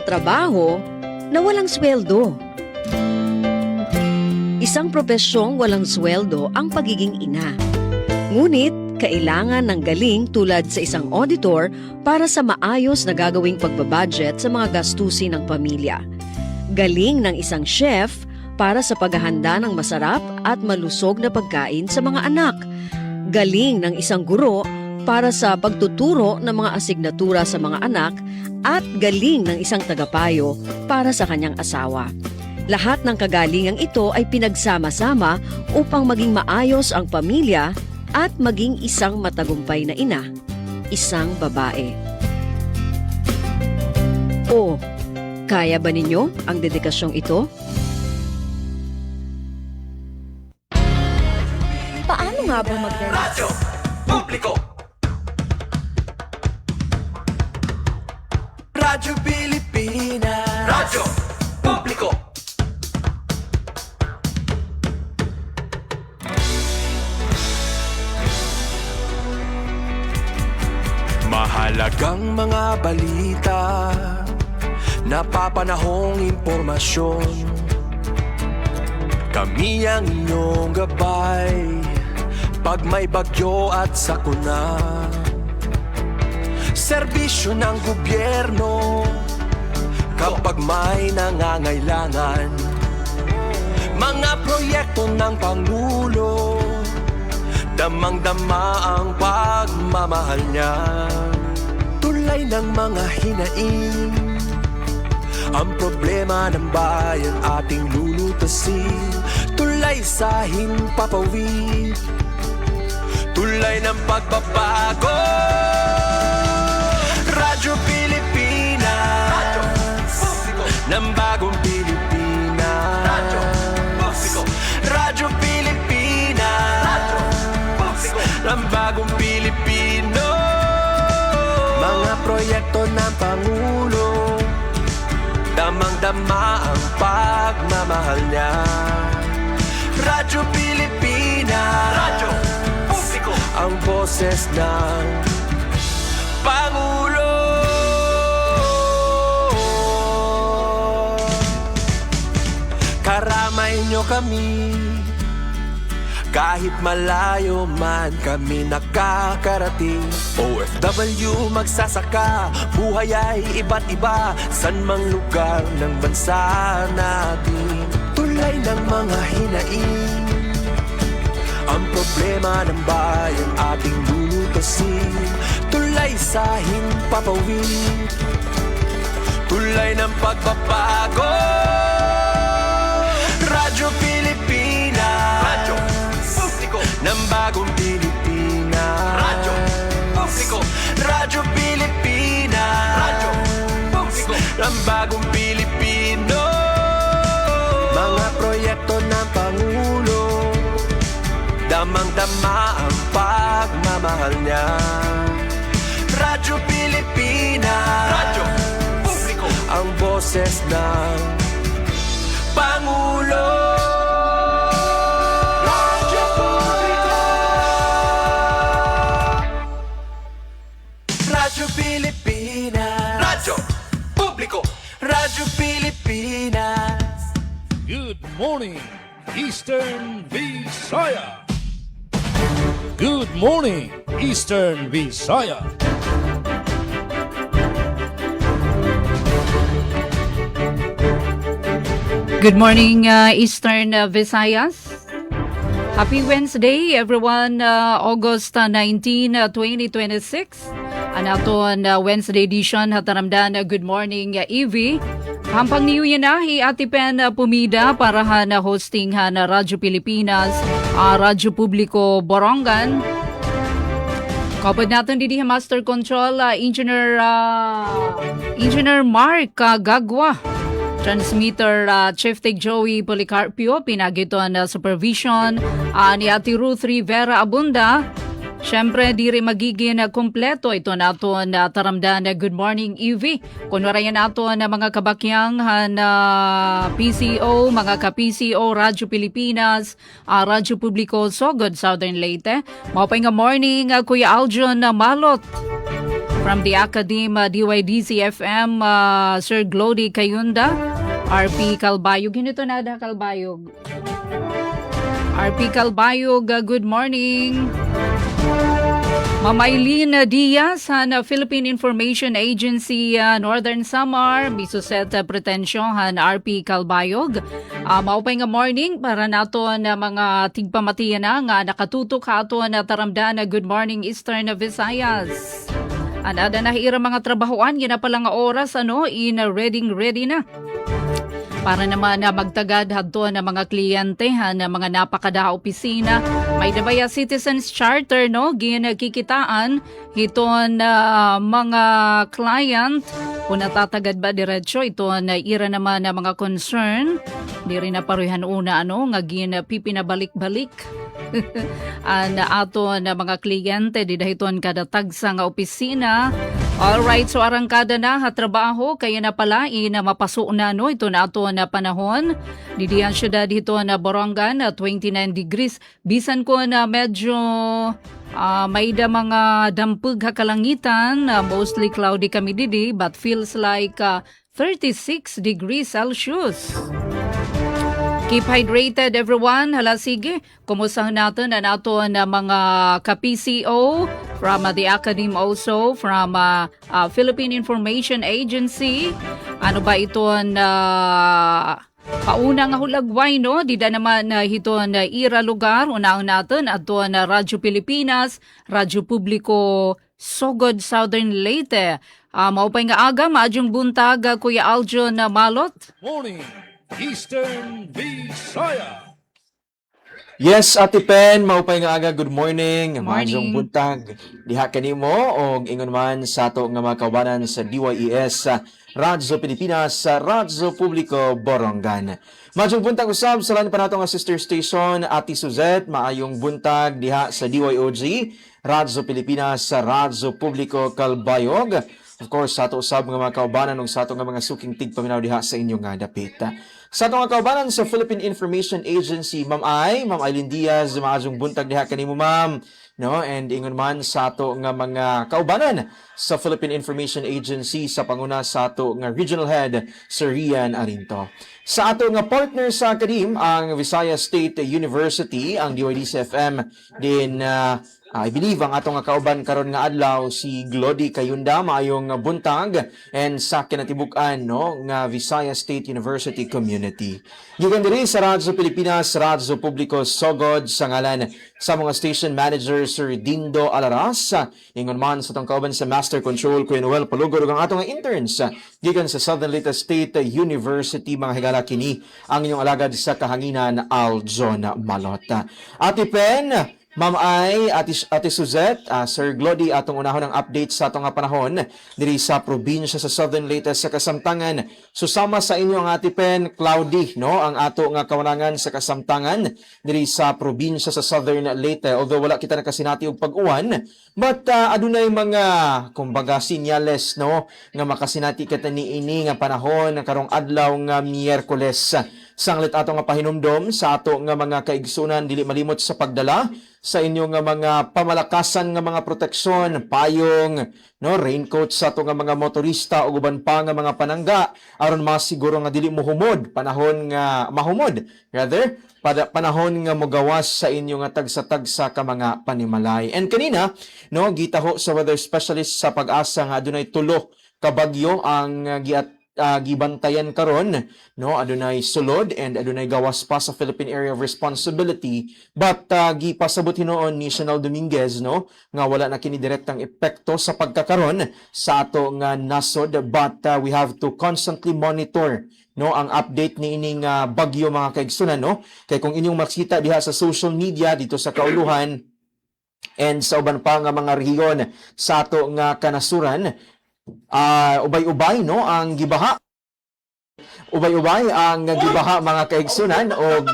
Trabaho na walang sweldo. Isang propesyong walang sweldo ang pagiging ina. Ngunit, kailangan ng galing tulad sa isang auditor para sa maayos na gagawing pagbabudget sa mga gastusin ng pamilya. Galing ng isang chef para sa paghahanda ng masarap at malusog na pagkain sa mga anak. Galing ng isang guro para sa pagtuturo ng mga asignatura sa mga anak at galing ng isang tagapayo para sa kanyang asawa. Lahat ng kagalingang ito ay pinagsama-sama upang maging maayos ang pamilya at maging isang matagumpay na ina, isang babae. O, kaya ba ninyo ang dedikasyong ito? Paano nga ba mag-dance? Radyo Publiko. Radyo Pilipinas. Radyo Publiko. Mahalagang mga balita, napapanahong impormasyon. Kami ang inyong gabay pag may bagyo at sakuna. Serbisyo ng gobyerno kapag may nangangailangan. Mga proyekto ng Pangulo, damang-dama ang pagmamahal niya. Tulay ng mga hinaing, ang problema ng bayan ating lulutasin. Tulay sa himpapawid, tulay ng pagbabago. Radyo Pilipinas, Radyo Publiko. Ng bagong Pilipinas, Radyo Publiko. Radyo Pilipinas, Radyo Publiko. Ng bagong Pilipino. Mga proyekto ng Pangulo, damang-dama ang pagmamahal niya. Radyo Pilipinas, Radyo Publiko. Ang boses ng Pangulo. Karamay nyo kami, kahit malayo man kami nakakarating. OFW magsasaka, buhay ay iba't iba, san mang lugar ng bansa natin. Tulay ng mga hinaing, ang problema ng bayan ating lulutasin. Tulay sa himpapawid, tulay ng pagbabago. Radyo Pilipinas, Radyo Publiko. Ng bagong Pilipinas, Radyo Publiko. Radyo Pilipinas, Radyo Publiko. Ng bagong Pilipino. Mga proyekto ng Pangulo, damang-dama ang pagmamahal niya. Radyo Pilipinas, Radyo Publiko. Ang boses ng Pangulo. Radyo Publiko. Radyo Pilipinas, Radyo Publiko. Radyo Pilipinas. Good morning, Eastern Visaya. Good morning, Eastern Visaya. Good morning, Eastern Visayas. Happy Wednesday, everyone. August 19, 2026. Ang aton Wednesday edition hataramdan. Good morning, Evie. Hampang niyo yan na, atipen pumida para na hosting na Radyo Pilipinas, Radyo Publiko Borongan. Kapag natin didi Master Control, Engineer Mark Gagwa. Transmitter Chief Tech Joey Policarpio, pinagiton supervision ni Ate Ruth Rivera Abunda. Siyempre, di rin magiging kompleto ito nato na taramdan na Good Morning EV. Kunwarayan nato na mga kabakyang na PCO, mga ka-PCO, Radyo Pilipinas, Radyo Publiko, Sogod, Southern Leyte. Mapay nga morning, Kuya Aljon Malot. From the Academe DYDC-FM, Sir Glody Kayunda, RP Calbayog. Ganito na da, Calbayog. RP Calbayog, good morning. Ma'am Eileen Diaz, Philippine Information Agency, Northern Samar, Bisuset Pretensyon, RP Calbayog. Maupay nga morning para nato na mga tigpamatiyan na nga nakatutok ato na taramdan na good morning Eastern Visayas. Anada na hira mga trabahoan, yun na pala nga oras, in ready na. Para naman na magtagad hadto na mga kliyente na mga napakada opisina. May dabaya Citizens Charter ginakikitaan hiton mga client kung natatagad ba diretso ito na ira naman na mga concern. Di rin na paruhan una nga pipinabalik-balik. Na ato na mga kliyente di dahiton kada tagsa nga opisina. Alright, so arangkada na trabaho kaya na pala ina mapaso na ito na ato na panahon. Didiyan syudad dito na Borongan 29 degrees. Bisan ko na medyo may da mga dampug kalangitan, mostly cloudy kami didi but feels like 36 degrees Celsius. Keep hydrated everyone. Hala sige, kumustahan natin na nato na mga ka-PCO from the Academe also, from Philippine Information Agency. Ano ba ito na kauna nga hulagway dida naman ito na ira lugar. Unaon natin ato na Radyo Pilipinas, Radyo Publiko Sogod Southern Leyte. Maupay nga aga, maadyong buntag, Kuya Aljon Malot. Morning, Eastern Visaya. Yes, Ate Pen, maupay nga aga, good morning. Morning. Maayong buntag. Diha kanimo og ingon man sa ato nga mga kaubanan sa DYES Radyo Pilipinas sa Radyo Publiko Borongan. Maayong buntag usab sa lan pa nato nga sister station Ate Suzette, maayong buntag diha sa DYOG Radyo Pilipinas sa Radyo Publiko Calbayog. Of course, sa ato usab nga mga kaubanan ug sa ato nga mga suking tigpaminaw diha sa inyong nga dapit. Sa ato nga kaubanan sa Philippine Information Agency, Ma'am Eileen Diaz, maayong buntag diha kanimo ma'am. And ingon man sa ato nga mga kaubanan sa Philippine Information Agency sa panguna sa ato nga Regional Head, Sir Rian Arinto. Sa ato nga partner sa Academe, ang Visayas State University, ang DYDC-FM, din I believe ang atong nga kauban karon nga adlaw si Glody Kayunda, maayong buntag, and sa kinatibuk-an nga Visayas State University Community. Gikan diri sa Radyo Pilipinas, Radyo Publiko Sogod sa ngalan sa mga station manager Sir Dindo Alaras, ingon man sa tong kauban sa Master Control Kuya Noel Palugod ug ang atong nga interns gikan sa Southern Leyte State University, mga higala kini ang inyong alagad sa kahanginan Aljon Malota. Ate Pen, Ma'am Ate Suzette, Sir Glody, atong unahon ang update sa atong nga panahon diri sa probinsya sa Southern Leyte sa Kasamtangan. Susama sa inyo ang Ate Pen, cloudy ang ato nga kawanangan sa Kasamtangan diri sa probinsya sa Southern Leyte. Although wala kita nakasinati og pag-uwan, but adunay mga kumbaga sinyales nga makasinati kita niini nga panahon karong adlaw nga Miyerkules. Sanglit ato nga pahinumdom sa ato nga mga kaigsunan, dili malimot sa pagdala sa inyo nga mga pamalakasan nga mga proteksyon, payong, raincoat sa ato nga mga motorista ug uban pa nga mga panangga aron masiguro nga dili mohumod panahon nga mahumod, rather panahon nga mogawas sa inyo nga tagsa-tagsa ka mga panimalay. And kanina gitaho sa weather specialist sa Pag-asa nga adunay 3 ka bagyo ang gibantayan karon, adunay sulod and adunay gawas pa sa Philippine Area of Responsibility, but gipasabot hinoon ni Chanel Dominguez nga wala na kini direktang epekto sa pagkakaron sa ato nga nasod, but we have to constantly monitor ang update ni ining bagyo, mga kaigsunan, kay kung inyong makita diha sa social media dito sa kauluhan and sa uban pa nga mga rehiyon sa ato nga kanasuran, ubay-ubay ang gibaha. Ubay-ubay ang gibaha, mga kaigsunan, og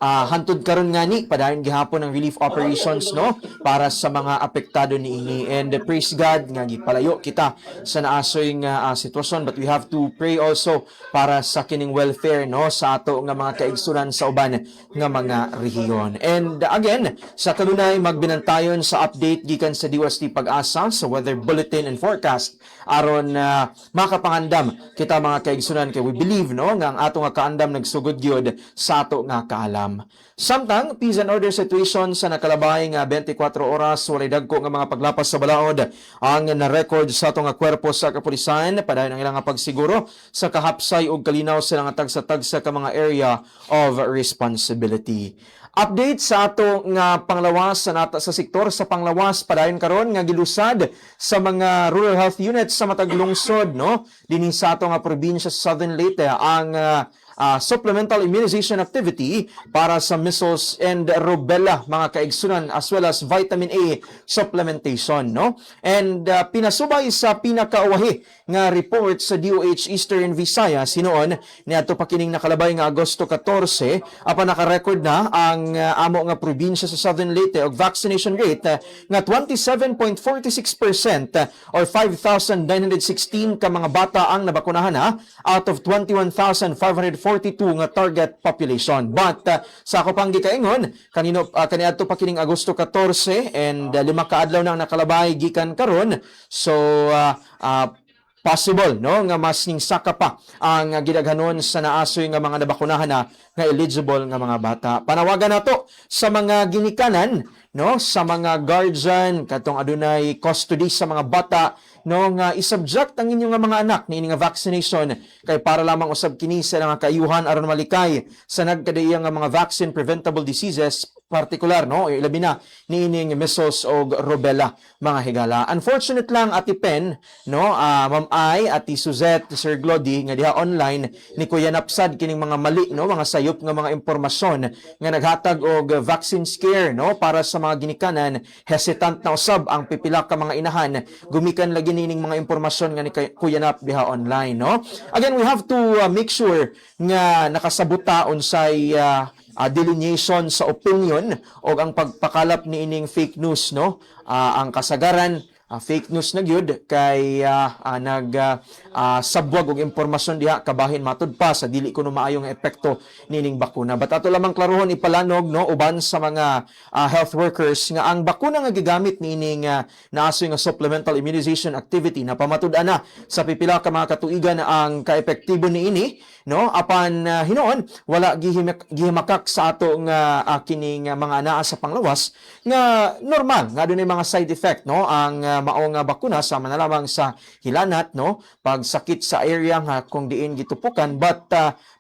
hantud karon nga ni padayon gihapon ng relief operations no para sa mga apektado niini, and praise God nga gipalayo kita sa naasoy nga sitwasyon, but we have to pray also para sa kining welfare no sa ato nga mga kaigsunan sa uban nga mga rehiyon. And again, sa kanunay magbinantayon sa update gikan sa DOST Pag-asa sa weather bulletin and forecast aron makapangandam kita mga kaigsunan, kay we believe no nga ang ato nga kaandam nagsugod gyud sa ato nga kaalam. Samtang peace and order situation sa nakalabay nga 24 oras walay dagko nga mga paglapas sa balaod ang na-record sa ato nga kwerpo sa kapulisan, padayon ang ilang nga pagsiguro sa kahapsay ug kalinaw sa nga tagsa-tagsa ka mga area of responsibility. Update sa ato nga panglawas sa nata sa sektor sa panglawas padayon karon nga gilusad sa mga rural health units sa matag lungsod no dinhi sa ato nga probinsya sa Southern Leyte ang supplemental immunization activity para sa measles and rubella mga kaigsunan, as well as vitamin A supplementation no. And pinasubay sa pinakauwahi nga report sa DOH Eastern Visayas hinuon niadto pa kining nakalabay nga Agosto 14 apan naka-record na ang amo nga probinsya sa Southern Leyte og vaccination rate nga 27.46% or 5,916 ka mga bata ang nabakunahan na out of 21,542 nga target population. But sa ako pang gikaingon kaniadto pa kining Agosto 14 and 5 ka adlaw nang nakalabay gikan karon, so possible no nga mas ning saka pa ang gidaghanon sa naasoy nga mga nabakunahan na nga eligible nga mga bata. Panawagan nato sa mga ginikanan no, sa mga guardian katong adunay custody sa mga bata no nga isubject ang inyong nga mga anak niini nga vaccination kay para lamang usab kini sa nga kayuhan aron malikay sa nagkadayang nga mga vaccine preventable diseases, partikular no ilabi na niining measles o rubella mga higala. Unfortunate lang Ati Pen no, Ma'am Ai, Ati Suzette, Sir Glody nga diha online ni Kuya Napsad kining mga mali no mga sayop nga mga impormasyon nga naghatag og vaccine scare no para sa mga ginikanan. Hesitant na usab ang pipila ka mga inahan gumikan lagi nining mga impormasyon nga ni Kuya Nap diha online no. Again, we have to make sure nga nakasabuta unsay delineation sa opinion o ang pagpakalap ni ining fake news no. Ang kasagaran fake news na gyud kay sabwag og impormasyon diha kabahin matud pa sa dili kuno maayong epekto nining bakuna. But ato lamang klarohon ipalanog no uban sa mga health workers nga ang bakuna nga gigamit nining naasoy nga supplemental immunization activity na pamatud-an na sa pipila ka mga katuigan ang kaepektibo niini no apan hinuon wala gihimakak sa ato nga kining mga anaa sa panglawas nga normal nga dunay mga side effect no ang mao nga bakuna sama na lamang sa hilanat no pagsakit sa area nga kung diin gitupukan, but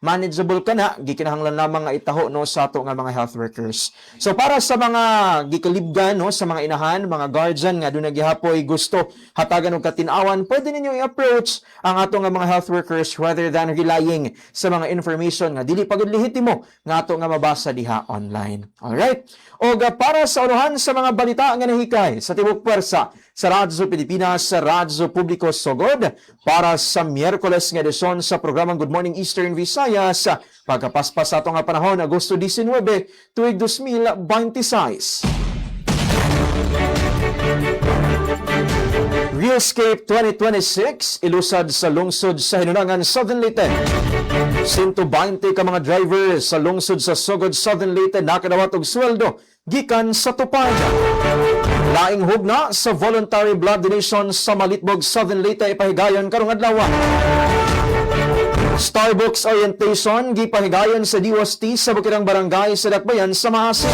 manageable kana gikinahanglan lamang nga itaho no sa ato nga mga health workers. So para sa mga gikalibgan no sa mga inahan, mga guardian nga dunay gihapoy gusto hatagan og katin-awan, pwede ninyo i-approach ang ato nga mga health workers rather than relying sa mga information nga dili pagud lehitimo nga ato nga mabasa diha online. Alright? O para sa unuhan sa mga balita nga nahikay sa tibok pwersa sa Radyo Pilipinas, sa Radyo Publiko Sogod, para sa Miyerkules nga edisyon sa programang Good Morning Eastern Visayas, pagkapaspas sa ato nga panahon, Agosto 19, tuig 2026. Realscape 2026 ilusad sa lungsod sa Hinunangan, Southern Leyte. 120 ka mga driver sa lungsod sa Sogod, Southern Leyte nakadawat og sweldo gikan sa tupad. Laing hugna sa voluntary blood donation sa Malitbog, Southern Leyte ipahigayon karong adlaw. Starbucks orientation gipahigayon sa DOST sa bukidang barangay sa Dakbayan sa Maasin.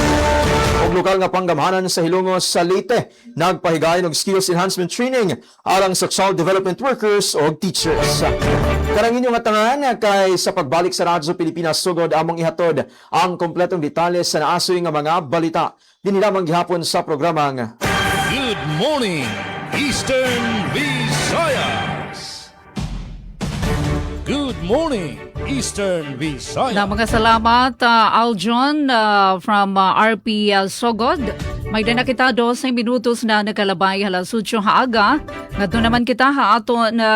Og lokal nga panggamahanan sa Hilongos sa Leyte nagpahigayon og skills enhancement training alang sexual development workers o teachers. Karang inyong atangan kay sa pagbalik sa Radyo Pilipinas Sugod among ihatod ang kompletong detalye sa naasoy nga mga balita. Dinhi lamang gihapon sa programang Good morning, Eastern Visayas. Good morning, Eastern Visayas. Na mga salamat Aljon from RP Sogod. May na kita 12 minutos na nakalabay halas 8 haaga. Ngadto naman kita ha ato na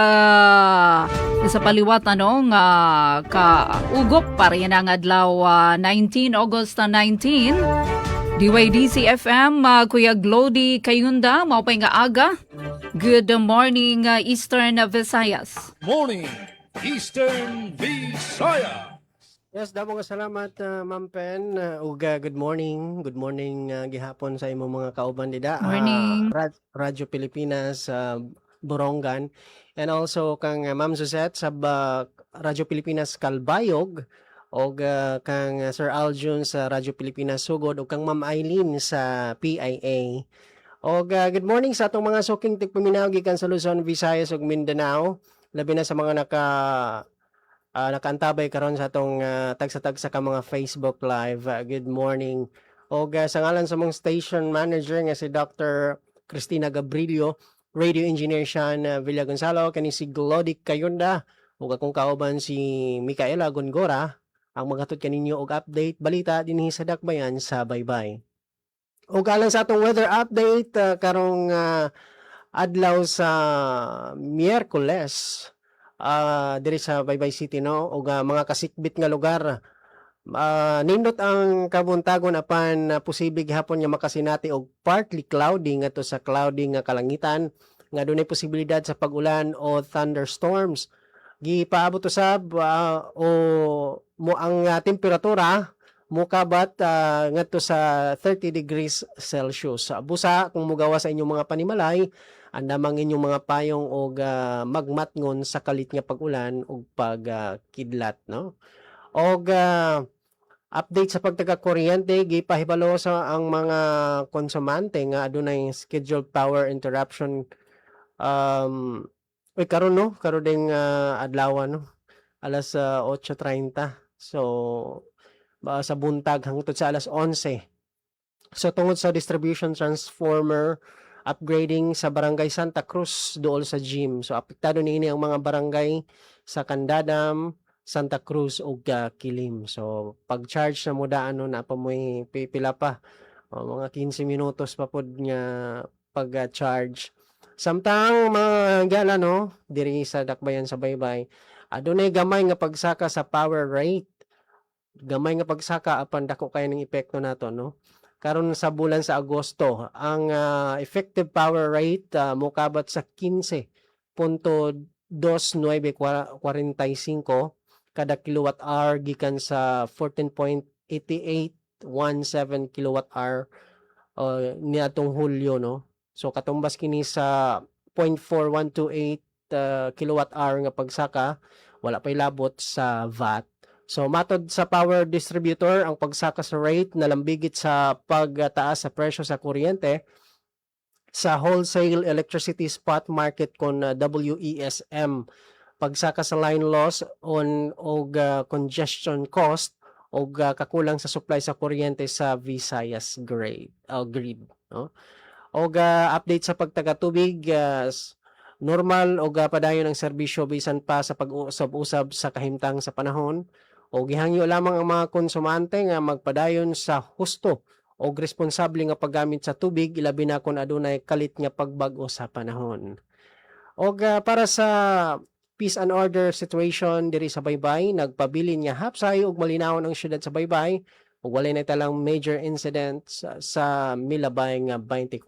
sa paliwat nga kaugop para yan ang adlaw 19 August 19. DYDC FM, Kuya Glody Kayunda, maupay nga aga. Good morning, Eastern Visayas. Morning, Eastern Visayas. Yes, damo nga salamat, Ma'am Pen. Good morning. Good morning gihapon sa imong mga kauban dida. Morning. Radyo Pilipinas, Borongan. And also kang Ma'am Suzette sa Radyo Pilipinas Kalbayog. O kang Sir Aljun sa Radyo Pilipinas Sugod. O kang Ma'am Eileen sa PIA. O good morning sa atong mga suking tigpaminaw gikan sa Luzon, Visayas ug Mindanao. Labi na sa mga nakaantabay karon sa atong tagsa-tagsa ka mga Facebook Live. Good morning. O sa ngalan sa mong station manager nga si Dr. Cristina Gabrilio, radio engineer Sean Villa Gonzalo, kani si Glody Kayunda, o akong kauban si Micaela Gongora, ang maghatod kaninyo og update balita dinhi sa Dakbayan sa Baybay. O alang sa atong weather update karong adlaw sa Miyerkules, diri sa Baybay City, no, o mga kasikbit nga lugar. Nindot ang kabuntagon apan posible gihapon nga makasinati og partly cloudy ngadto sa cloudy nga kalangitan nga dunay posibilidad sa pag-ulan o thunderstorms. Gipaabot usab o mo ang temperatura mukabat ngadto sa 30 degrees Celsius. Busa kung mugawa sa inyong mga panimalay, andamang inyong mga payong og magmatngon sa kalit nga pag-ulan ug pagkidlat, no? Og update sa pagtaga-kuryente, gipahibalo sa ang mga konsumante nga adunay scheduled power interruption karon, no, karon ding adlaw, no, alas 8:30. So sa buntag hangtod sa alas 11. So tungod sa distribution transformer upgrading sa Barangay Santa Cruz duol sa Jim. So apektado niini ang mga barangay sa Candadam, Santa Cruz ug Kilim. So pag-charge na mo daan na pa mo'y pipila pa. Mga 15 minutos pa pod nga pag-charge. Samtang mga gala, no, diri sa Dakbayan sa Baybay, adunay gamay nga pagsaka sa power rate. Gamay nga pagsaka apan dako kay ning epekto nato, no. Karon sa bulan sa Agosto, ang effective power rate mokabat sa 15.2945 kada kilowatt hour gikan sa 14.8817 kilowatt hour niadtong Hulyo, no. So katumbas kini sa 0.4128 kilowatt hour nga pagsaka, wala pay labot sa VAT. So matod sa power distributor, ang pagsaka sa rate nalambigit sa pagtaas sa presyo sa kuryente sa wholesale electricity spot market kon WESM. Pagsaka sa line loss on og congestion cost og kakulang sa supply sa kuryente sa Visayas grid, no? Og update sa pagtaga-tubig, normal og padayon ang serbisyo bisan pa sa pag-usab-usab sa kahimtang sa panahon. O gihangyo lamang ang mga konsumante nga magpadayon sa husto o responsable nga paggamit sa tubig, ilabi na kung adunay kalit nga pagbag-o sa panahon. O para sa peace and order situation diri sa Baybay, nagpabilin nga hapsay ug malinawon ang syudad sa Baybay ug walay na talang major incidents sa milabay nga 24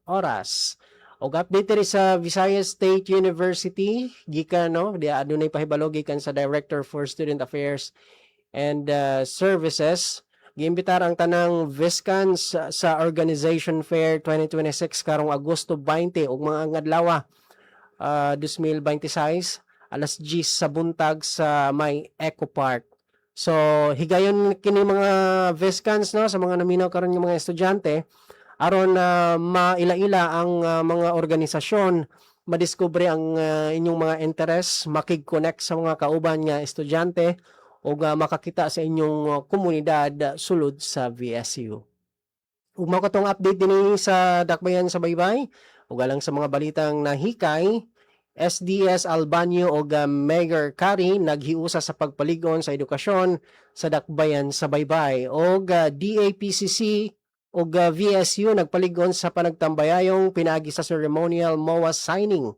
oras. Og update diri sa Visayas State University, gikan, no, di adunay pahibalo gikan sa Director for Student Affairs and Services. Giimbitar ang tanang Viscans sa Organization Fair 2026 karong Agosto 20 ug mga adlaw 2026 alas 10 sa buntag sa may Eco Park. So higayon kini mga Viscans, no, sa mga naminaw karon nga mga estudyante aron maila-ila ang mga organisasyon, madiskubre ang inyong mga interes, makig-connect sa mga kauban nga estudyante o makakita sa inyong komunidad sulod sa VSU. Ug mao katong update dinhi sa Dakbayan sa Baybay ug alang sa mga balitang nahikay, SDS Albanyo ug Mayor Kari naghiusa sa pagpaligon sa edukasyon sa Dakbayan sa Baybay ug DAPCC ug VSU nagpaligon sa panagtambayayong pinagi sa ceremonial MOA signing.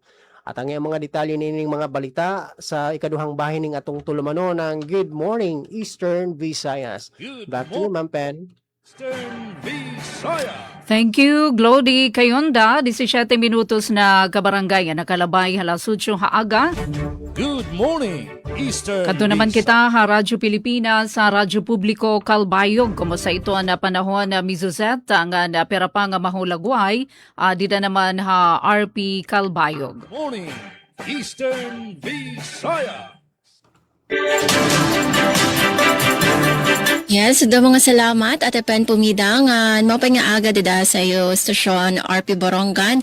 At ang iyang mga detalye nining mga balita sa ikaduhang bahin ning atong tulumano ng Good Morning Eastern Visayas. Good Back to you, Ma'am Pen. Eastern Visayas. Thank you, Glody Kayonda. 17 minutos na kabarangay na nakalabay halas 8 haaga. Good morning, Eastern Kadto naman Visayas. kita ha Radyo Pilipinas sa Radyo Publiko Kalbayog. Kumusta ito na panahon na Mizuzet ang na pera pa nga mahulagway. Dida naman ha RP Kalbayog. Good morning, Eastern Visayas. Yes, do mga salamat at pen pumidang mapay nga aga dida sa iyo stasyon RP Borongan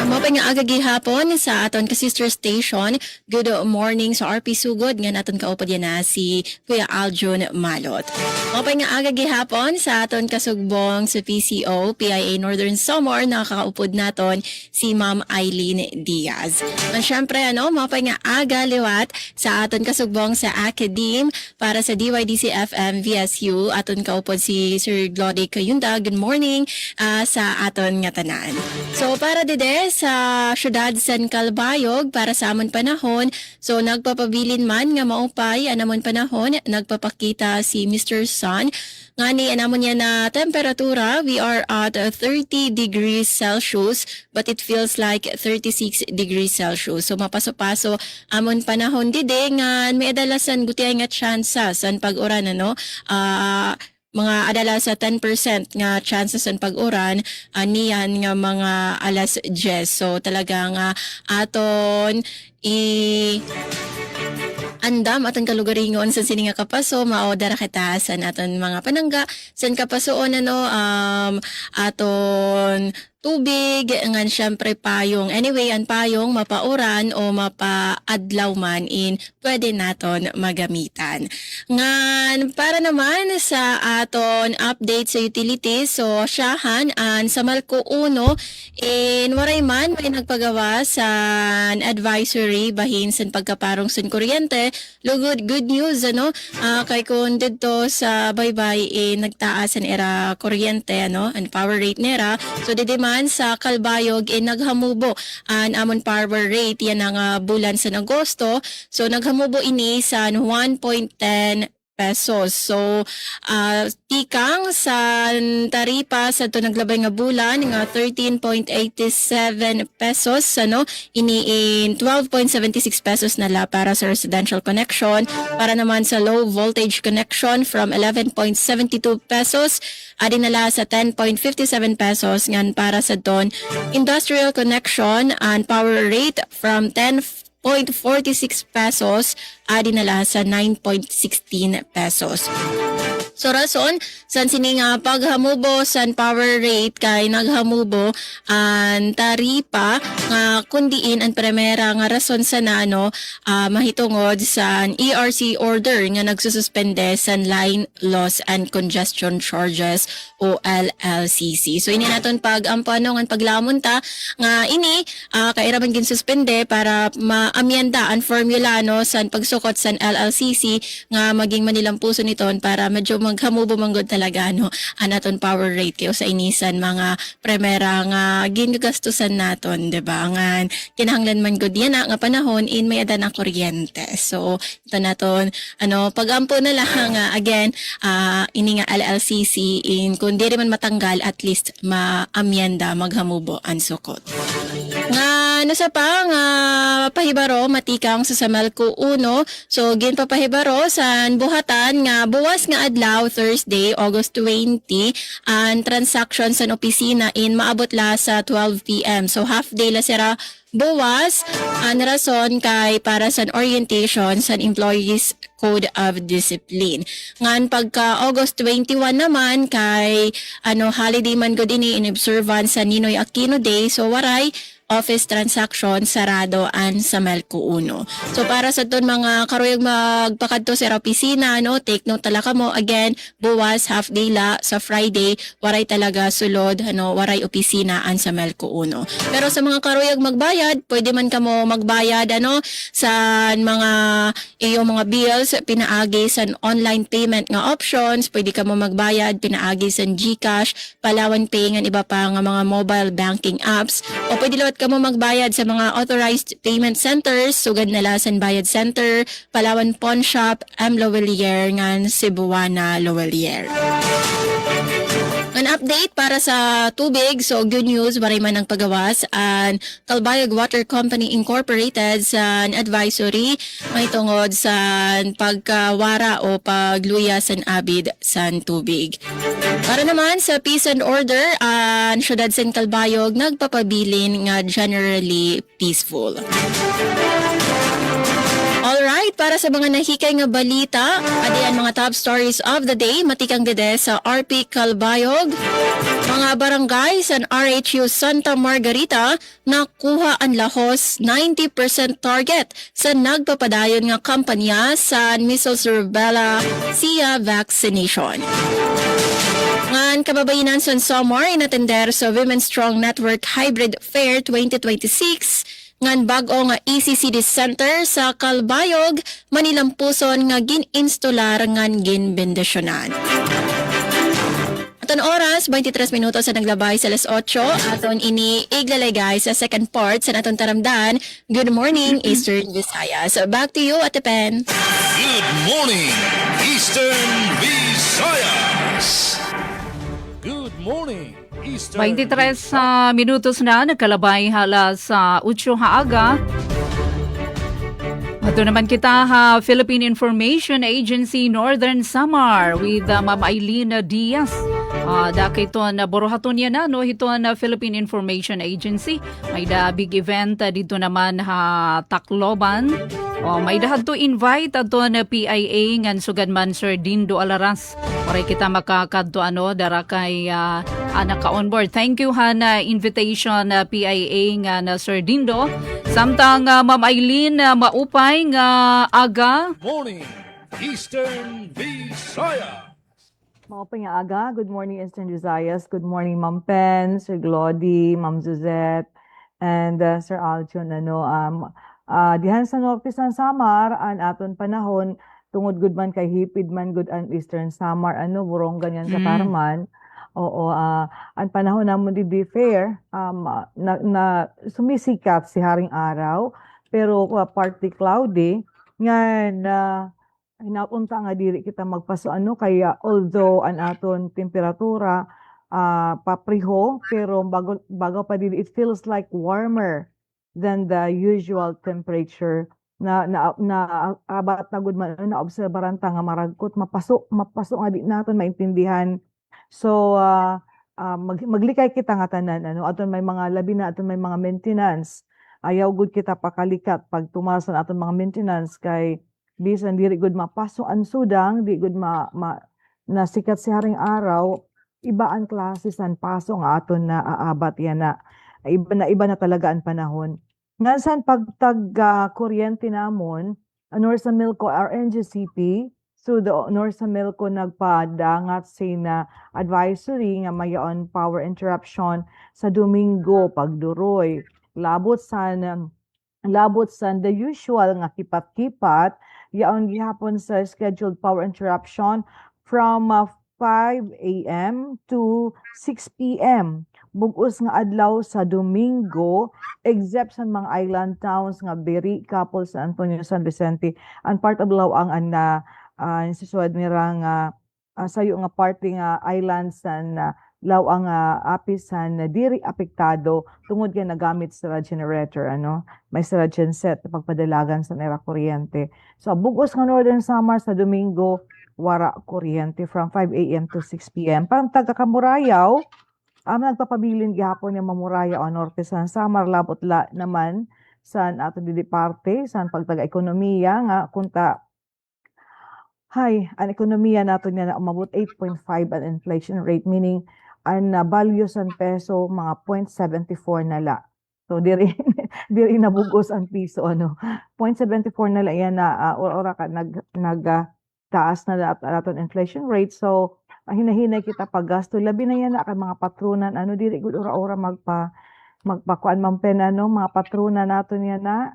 mapay nga aga gihapon sa aton ka sister station. Good morning sa RP Sugod nga naton kaupod yan na si Kuya Aljun Malot. Mapay nga aga gihapon sa aton kasugbong sa PCO PIA Northern Samar nakakaupod naton si Ma'am Eileen Diaz. At syempre mapay nga aga liwat sa aton kasugbong sa Academe para sa DYDC FM VSU aton kaupod si Sir Glody Kayunda. Good morning sa aton nga tanan. So para dide sa syudad San Calbayog para sa amon panahon, so nagpapabilin man nga maupay anamon panahon, nagpapakita si Mr. Sun ngani anamon niya na temperatura. We are at 30 degrees Celsius but it feels like 36 degrees Celsius. So mapaso-paso amon panahon dide nga may adalasan gutiay nga chances san pag-uran mga adala sa 10% nga chances ang pag-uran niyan nga mga alas 10. So talagang aton andam aton kalugaringon sa sini nga kapaso mao dara kita sa aton mga panangga san kapasoon aton tubig ngan syempre payong. Anyway, ang payong mapauran o mapaadlaw man pwede naton magamitan. Ngan para naman sa aton update sa utilities, so syahan sa Malco 1 waray man may nagpagawa sa advisory bahin sa pagkaparong sun kuryente. Good news kay kun didto sa baybay nagtaas ang era kuryente ang power rate nera. So didi man sa Kalbayog naghamubo ang amon power rate yan ang bulan sa Agosto. So naghamubo ini sa 1.10 pesos. So, tikang sa taripa sa ito naglabay nga bulan nga 13.87 pesos, ini in 12.76 pesos nala para sa residential connection. Para naman sa low voltage connection from 11.72 pesos, adi nala sa 10.57 pesos ngan para sa don industrial connection and power rate from 10.46 pesos adi nala sa 9.16 pesos. So rason san sini nga paghamubo san power rate kay naghamubo ang taripa nga kundiin ang primera nga rason sa mahitungod sa ERC order nga nagsususpende sa line loss and congestion charges o LLCC. So ini naton pag-ampano nga paglamon ta nga ini kay ra man ginsuspende para maamyenda ang formula san pagsukot san LLCC nga maging manilampuso niton para medyo maghamubo manggod talaga ang aton power rate kayo sa inisan mga primera nga ginagastusan naton, diba? Nga kinahanglan man gud yan nga panahon may adan ang kuryente. So ito naton pagampo na lang again ini nga LLCC kung di man matanggal at least maamyenda maghamubo ang sukot. Nga sa pa nga pahibaro matikang sa Samalco 1. So ginpapahibaro sa buhatan nga buwas nga adlaw Thursday, August 20 ang transaction sa opisina maabot la sa 12 p.m. So half day la sira buwas ang rason kay para sa orientation sa Employees Code of Discipline. Ngan pagka August 21 naman kay holiday man gud ini in observance sa Ninoy Aquino Day. So waray office transaction sarado an sa Melco 1. So para sa ton mga karuyag magpakadto sa opisina, no, take note talaga mo again, buwas half day la sa Friday, waray talaga sulod, ano, waray opisina an sa Melco 1. Pero sa mga karuyag magbayad, pwede man kamo magbayad ano sa mga iyong mga bills pinaagi sa online payment nga options, pwede kamo magbayad pinaagi sa GCash, Palawan Pay nga iba pa nga mga mobile banking apps, o pwede lawat kamo magbayad sa mga authorized payment centers, sugad na Lasan Bayad Center, Palawan Pawn Shop, M. Lowellier nga Cebuana Lowellier. An update para sa tubig, so good news, maray man ang pagawas ang Calbayog Water Company Incorporated sa advisory may tungod sa pagkawara o pagluya sa abid sa tubig. Para naman sa peace and order, ang syudad sa Calbayog nagpapabilin nga generally peaceful. Alright, para sa mga nahikay nga balita, adiyan mga top stories of the day, matikang dede sa RP Calbayog. Mga barangay sa RHU Santa Margarita nakuha ang lahos 90% target sa nagpapadayon nga kampanya sa measles rubella SIA vaccination. Ngan kababayanan sa Samar inatender sa Women's Strong Network Hybrid Fair 2026 ngan bag-o nga ECCD Center sa Calbayog, Manilampuson nga gin-instalar ngan gin-bendisyonan. Aton oras, 23 minutos sa naglabay sa alas 8. Aton ini iglalagay sa second part sa naton taramdan. Good morning, Eastern Visayas. Back to you, Ate Pen. Good morning, Eastern Visayas. Good morning, Eastern 23 minutos na nagkalabay hala sa 8 haaga. Ito naman kita ha, Philippine Information Agency Northern Samar with Ma'am Eileen Diaz. Dakito na borohaton yan na, no? Ito na Philippine Information Agency. May da big event dito naman ha, Tacloban. May dahad to invite ato na PIA ngan sugad man Sir Dindo Alaras. Oray kita makakadto dara kay naka-onboard. Thank you ha na invitation na PIA nga na Sir Dindo. Samtang Ma'am Eileen maupay nga aga. morning, Eastern Visayas. Maupay nga aga. Good morning, Eastern Visayas. Good morning, Ma'am Pen, Sir Glody, Ma'am Suzette, and Sir Aljon. Dihan sa Norte San Samar, an aton panahon, tungod good man kay hipid man good an Eastern Samar, burong ganyan sa Tarman. Oo, ang panahon namon di fair, na sumisikat si Haring Araw, pero partly cloudy, nga hinapunta nga diri kita magpaso kaya although an aton temperatura papriho, pero bago pa diri, it feels like warmer than the usual temperature na abat na gud man na obserbaran ta nga maragkot mapaso nga di naton maintindihan. So maglikay kita nga tanan aton may mga labi na aton may mga maintenance, ayaw gud kita pakalikat pag tumasan aton mga maintenance kay bisan diri gud mapaso ang sudang di gud nasikat si Haring Araw, iba ang klase san paso nga aton na aabat yan na iba na talaga ang panahon. Ngasan pagtag kuryente namon, North Milco RNGCP, so the North Milco nagpadangat na advisory nga mayon power interruption sa Domingo pagduroy. Labot sa the usual nga kipat-kipat, yaon gihapon sa scheduled power interruption from 5 a.m. to 6 p.m. Bugos nga adlaw sa Domingo, except sa mga island towns nga Beri, Capol, San Antonio, San Vicente, and part of Lawang na sisuad nirang sayo nga party nga islands san Lawang apis san diri apektado tungod kay nagamit sa generator may sa genset pagpadalagan sa nera kuryente. So bugos nga Northern Samar sa Domingo wara kuryente from 5 a.m. to 6 p.m. Pang taga Kamurayaw, nagpapabilin gihapon yung Mamuraya o Norte San Samar, labot naman san ato di parte san pagtaga ekonomiya nga kunta ang ekonomiya nato niya na umabot 8.5 ang inflation rate, meaning ang value san peso mga 0.74 na la. So diri diri nabugos ang piso ano. 0.74 na lang yan na ora ka taas na aton inflation rate. So hinahinay kita paggasto labi na yan na kay mga patronan ano diri gud ora-ora magpakuan man pen ano mga patronan naton yan na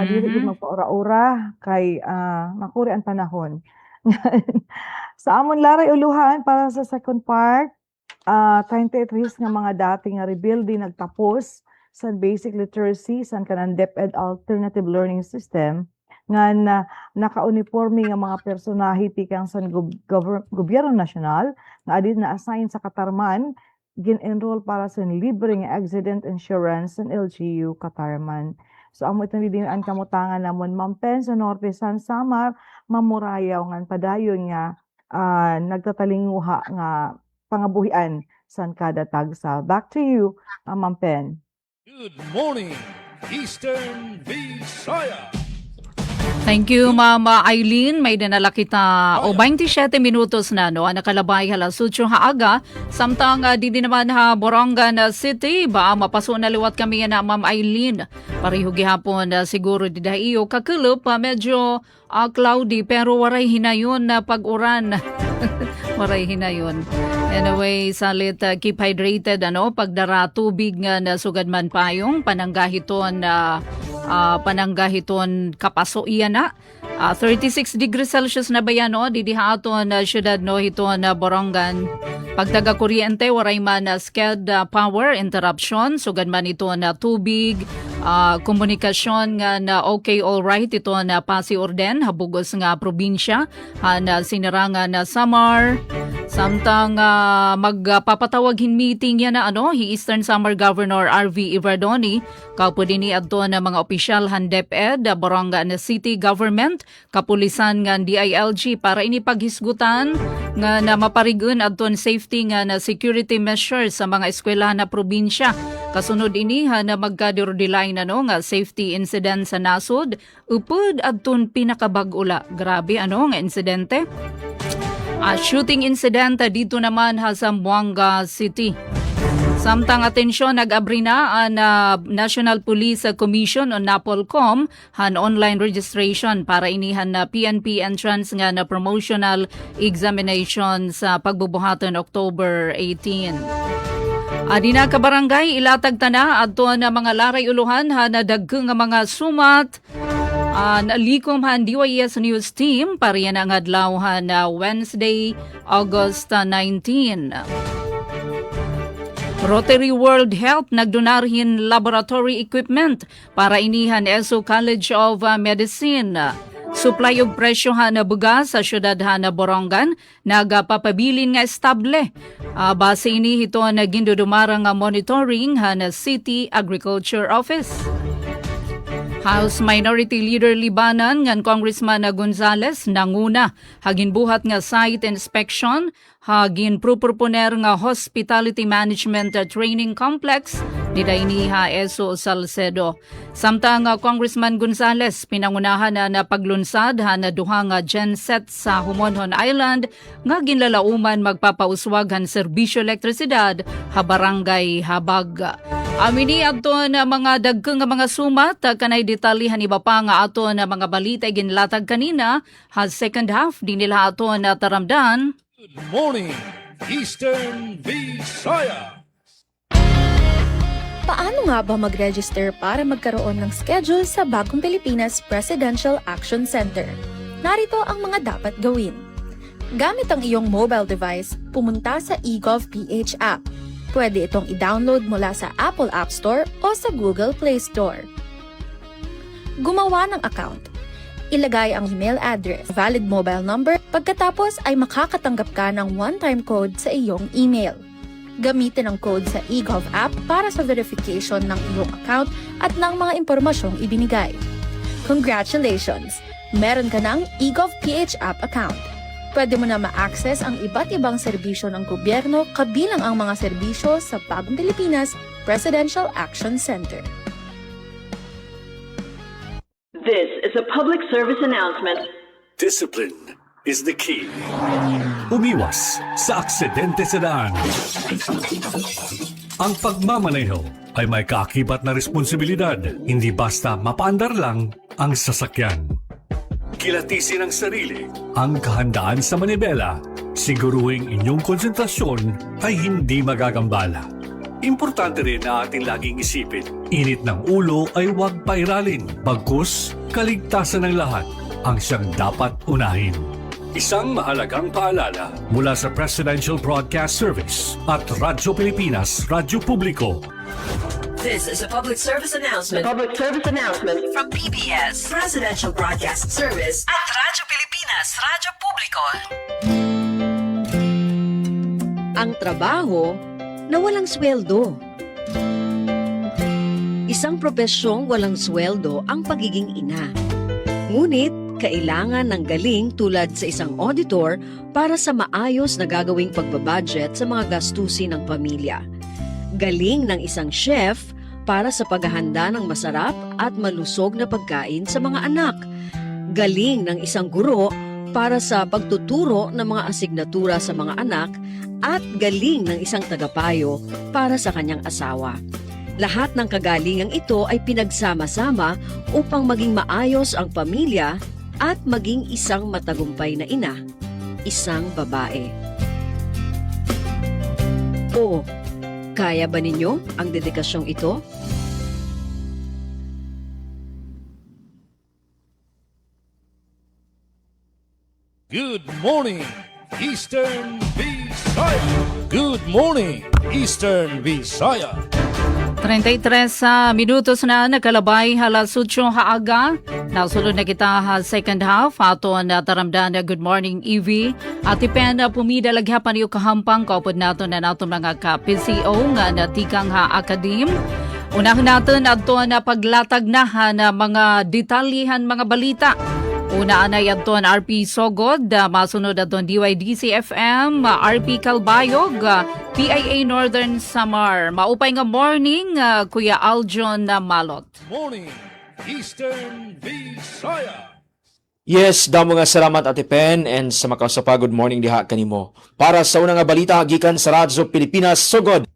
dili gud magpaora-ora kay makuri ang panahon. Sa amon laray uluhan para sa second part 28 nga mga dating nga rebuilding nagtapos sa basic literacy sa kanang DepEd alternative learning system nga naka-uniforme nga mga personahe tikang sa gobyerno nasyonal nga adin na assign sa Katarman gin-enroll para sa libre nga accident insurance sa LGU Katarman. So amo itong didinan kamutangan namon Ma'am Pen sa Norte San Samar mamurayaw nga padayon nga nagtatalinguha nga pangabuhian san kada tagsa. Back to you, Ma'am Pen. Good morning, Eastern Visaya. Thank you, Mama Eileen. May dinala kita 27 minutos na no, nakalabay halas 8 haaga. Samtang di naman ha Borongan City, ba mapaso na liwat kami na Ma'am Eileen. Pareho gihapon siguro di dahiyo kakulop, medyo cloudy pero waray hinayon na pag-uran. Waray hinayon. Anyway, salit keep hydrated pagdara tubig nga nasugad man payong pananggahiton kapaso iyan na 36 degrees Celsius na ba yan didiha aton syudad hiton Borongan. Pagtaga kuryente waray man sked power interruption sugad man ito na tubig komunikasyon nga na okay alright ito na Pasi Orden habugos nga probinsya na sinirangan na Samar. Samtang magpapatawagin meeting yan na Eastern Samar Governor R.V. Ivardoni, kaupo din ni adto na mga opisyal han DepEd, Borongan City Government, kapulisan nga DILG para inipaghisgutan nga na maparigun adton safety nga na security measures sa mga eskwelahan na probinsya. Kasunod ini na magkadirodilain nga safety incident sa nasod, upod adton pinakabag-ula. Grabe nga insidente. Shooting incident dito naman sa Zamboanga City. Samtang atensyon nag-abri na ang National Police Commission o NAPOLCOM han online registration para inihan na PNP entrance nga na promotional examination sa pagbubuhaton October 18. Adina ka barangay ilatag tana adto na mga laray uluhan na dagkeng nga mga sumat. Nalikom han DYS News Team pariyan ang adlaw na Wednesday, August 19. Rotary World Health nagdonarhin laboratory equipment para inihan ESO College of Medicine. Supply og presyo na bugas sa syudad na Borongan nagapapabilin nga estable. Base ini ito na gindudumarang nga monitoring na City Agriculture Office. House Minority Leader Libanan ngan Congressman Gonzales nanguna hagin buhat nga site inspection hagin proponer nga hospitality management training complex didainiha ESO Salcedo. Samtang Congressman Gonzales pinangunahan na paglunsad na duha nga genset sa Humonhon Island nga ginlalauman magpapauswag han serbisyo elektrisidad ha barangay Habag. Amini adto na mga dagkeng nga mga sumat kanay detalyihan iba pa nga ato na mga balita ginlatag kanina ha second half di nila ato na taramdan. Good morning, Eastern Visaya. Paano nga ba mag-register para magkaroon ng schedule sa Bagong Pilipinas Presidential Action Center? Narito ang mga dapat gawin. Gamit ang iyong mobile device, pumunta sa eGovPH app. Pwede itong i-download mula sa Apple App Store o sa Google Play Store. Gumawa ng account. Ilagay ang email address, valid mobile number, pagkatapos ay makakatanggap ka ng one-time code sa iyong email. Gamitin ang code sa eGov app para sa verification ng iyong account at ng mga impormasyong ibinigay. Congratulations! Meron ka ng eGovPH app account. Pwede mo na ma-access ang iba't ibang serbisyo ng gobyerno kabilang ang mga serbisyo sa Bagong Pilipinas Presidential Action Center. This is a public service announcement. Discipline is the key. Umiwas sa aksidente sa daan. Ang pagmamaneho ay may kaakibat na responsibilidad, hindi basta mapaandar lang ang sasakyan. Kilatisin ang sarili, ang kahandaan sa manibela, siguruhing inyong konsentrasyon ay hindi magagambala. Importante rin na ating laging isipin, init ng ulo ay huwag pairalin, bagkus kaligtasan ng lahat ang siyang dapat unahin. Isang mahalagang paalala mula sa Presidential Broadcast Service at Radyo Pilipinas, Radyo Publiko. This is a public service announcement Public service announcement. from PBS, Presidential Broadcast Service at Radyo Pilipinas, Radyo Publiko. Ang trabaho na walang sweldo. Isang propesyong walang sweldo ang pagiging ina. Ngunit, kailangan ng galing tulad sa isang auditor para sa maayos na gagawing pagbabudget sa mga gastusin ng pamilya. Galing ng isang chef para sa paghahanda ng masarap at malusog na pagkain sa mga anak. Galing ng isang guro para sa pagtuturo ng mga asignatura sa mga anak at galing ng isang tagapayo para sa kanyang asawa. Lahat ng kagalingang ito ay pinagsama-sama upang maging maayos ang pamilya at maging isang matagumpay na ina, isang babae. O, kaya ba ninyo ang dedikasyong ito? Good morning, Eastern Visayas. Good morning, Eastern Visayas. 33 minutos na nakalabay alas 8 haaga. Nasunod na kita ha second half. Ato na taramdan na good morning EV. At ipen na pumidalagyapan yung kahampang kaupod nato na nato mga ka-PCO nga natikang ha akadim. Unahin natin ato na paglatag na ha na mga detalyihan mga balita. Una na yaton RP Sogod, masunod aton DYDC FM, RP Calbayog, PIA Northern Samar. Maupay nga morning, Kuya Aljon Malot. Morning, Eastern Visayas. Yes, damo nga salamat Ate Pen and sa makasapa good morning diha kanimo. Para sa unang nga balita gikan sa Radyo Pilipinas Sogod.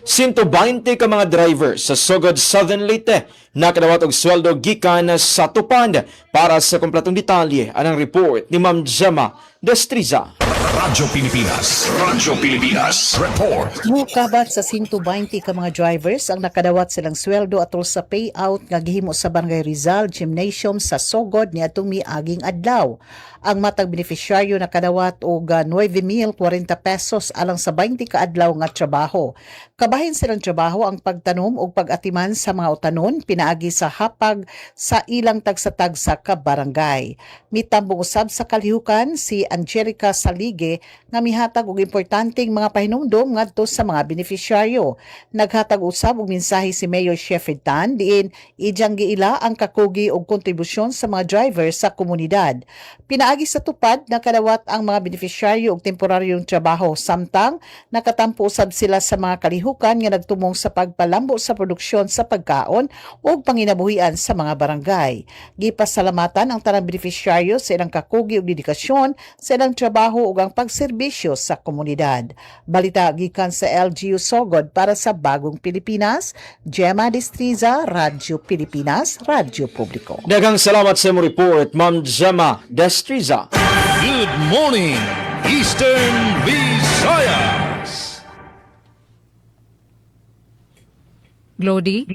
120 ka mga driver sa Sogod Southern Leyte nakadawat og sweldo gikan sa Tupand. Para sa kompletong detalye, anang report ni Ma'am Gemma Destriza. Radyo Pilipinas, Radyo Pilipinas, report. Mukabat sa 120 ka mga drivers ang nakadawat silang sweldo atol sa payout nga gihimo sa Barangay Rizal Gymnasium sa Sogod niadtong miaging adlaw. Ang matag beneficiaryo nakadawat og 9,040 pesos alang sa 20 ka adlaw nga trabaho. Kabahin silang trabaho ang pagtanom ug pag-atiman sa mga utanon pinaagi sa hapag sa ilang tagsa-tagsa ka barangay. Mitambong usab sa kalihukan si Angelica Salige nga mihatag og importanteng mga pahinumdom ngadto sa mga beneficiaryo. Naghatag usab og mensahe si Mayor Sheffield Tan diin ijang giila ang kakugi og kontribusyon sa mga driver sa komunidad. Pinaagi sa tupad nakadawat ang mga beneficiaryo og temporaryong trabaho samtang nakatampo usab sila sa mga kalihukan nga nagtumong sa pagpalambo sa produksyon sa pagkaon ug panginabuhian sa mga barangay. Gipasalamatan ang tanang beneficiaryo sa ilang kakugi ug dedikasyon sa ilang trabaho ug ang pagserbisyo sa komunidad. Balita gikan sa LGU Sogod para sa Bagong Pilipinas, Gemma Destriza, Radyo Pilipinas, Radyo Publiko. Daghang salamat sa imong report, Ma'am Gemma Destriza. Good morning, Eastern Visayas. Glody.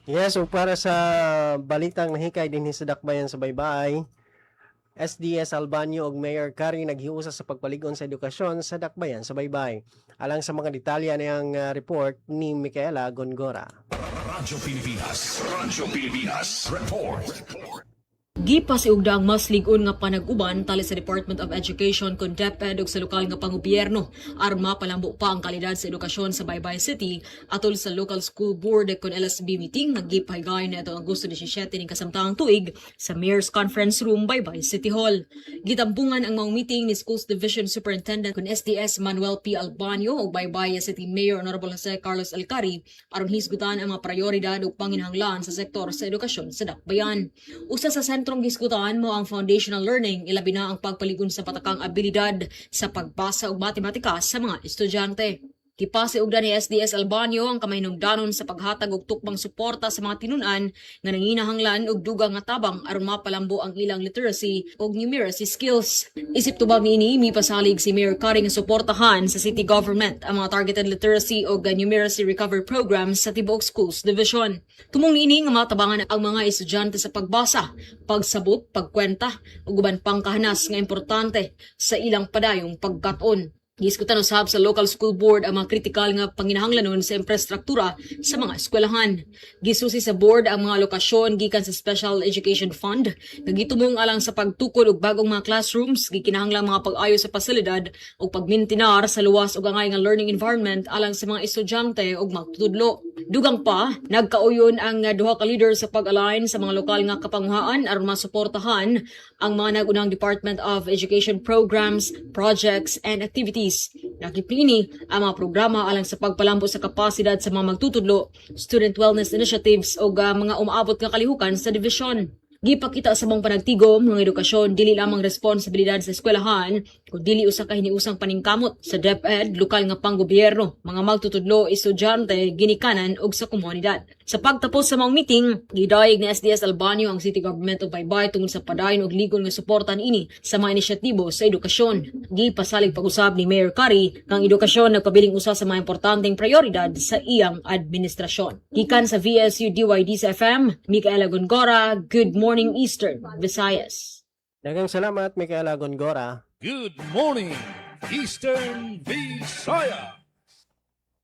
Yes, so para sa balitang nahikay din sa Dakbayan sa Baybay, SDS Albanyo ug Mayor Kari naghiusa sa pagpaligon sa edukasyon sa Dakbayan sa Baybay. Alang sa mga detalya niyang report ni Micaela Gongora. Radyo Pilipinas, Radyo Pilipinas, report. Gipasiugda ang mas lig-on nga panag-uban tali sa Department of Education kon DepEd ug sa lokal nga pangobyerno aron mapalambo pa ang kalidad sa edukasyon sa Baybay City atol sa Local School Board kon LSB meeting naggipahigayon na itong Agosto 17 ning kasamtang tuig sa Mayor's Conference Room Baybay City Hall. Gitambungan ang mga meeting ni Schools Division Superintendent kon SDS Manuel P. Albanyo ug Baybay City Mayor Honorable Jose Carlos Alcari aron hisgutan ang mga prioridad ug panginahanglan sa sektor sa edukasyon sa Dakbayan. Usa sa sentrong gisgutan mo ang foundational learning, ilabi na ang pagpaligon sa patakang abilidad sa pagbasa ug matematika sa mga estudyante. Gipasiugdan ni SDS Albanyo ang kamahinungdanon sa paghatag og tukmang suporta sa mga tinunan nga nanginahanglan og dugang nga tabang aron mapalambo ang ilang literacy ug numeracy skills. Isip tubag niini mipasalig si Mayor Kari nga suportahan sa city government ang mga targeted literacy ug numeracy recovery programs sa tibuok schools division. Tumong niini nga matabangan ang mga estudyante sa pagbasa, pagsabot, pagkwenta ug uban pang kahanas nga importante sa ilang padayong pagkat-on. Giskutan usab sa local school board ang mga kritikal nga panginahanglanon sa infrastruktura sa mga eskwelahan. Gisusi sa board ang mga lokasyon gikan sa Special Education Fund, nagitumong alang sa pagtukod og bagong mga classrooms, gikinahanglang mga pag-ayo sa pasilidad ug pagmintinar sa luwas ug angay nga learning environment alang sa mga estudyante ug magtutudlo. Dugang pa, nagkauyon ang duha ka leader sa pag-align sa mga lokal nga kapanguhaan aron masuportahan ang mga nagunang Department of Education programs, projects, and activities. Nakipini ang mga programa alang sa pagpalambo sa kapasidad sa mga magtutudlo, student wellness initiatives o mga umaabot nga kalihukan sa division. Gipakita sa mong panagtigom ng edukasyon dili lamang responsibilidad sa eskwelahan kundi dili usa ka hiniusang paningkamot sa DepEd, lokal nga panggobyerno, mga magtutudlo, estudyante, ginikanan ug sa komunidad. Sa pagtapos sa mga meeting, gidayeg ni SDS Albanyo ang City Government of Baybay tungod sa padayon og ligon nga suportan ini sa mga inisyatibo sa edukasyon. Gipasalig pag-usab ni Mayor Kari kang edukasyon nagpabiling usa sa mga importanteng prioridad sa iyang administrasyon. Gikan sa VSU DYD sa FM, Micaela Gongora, Good Morning Eastern Visayas. Daghang salamat, Micaela Gongora. Good morning, Eastern Visayas.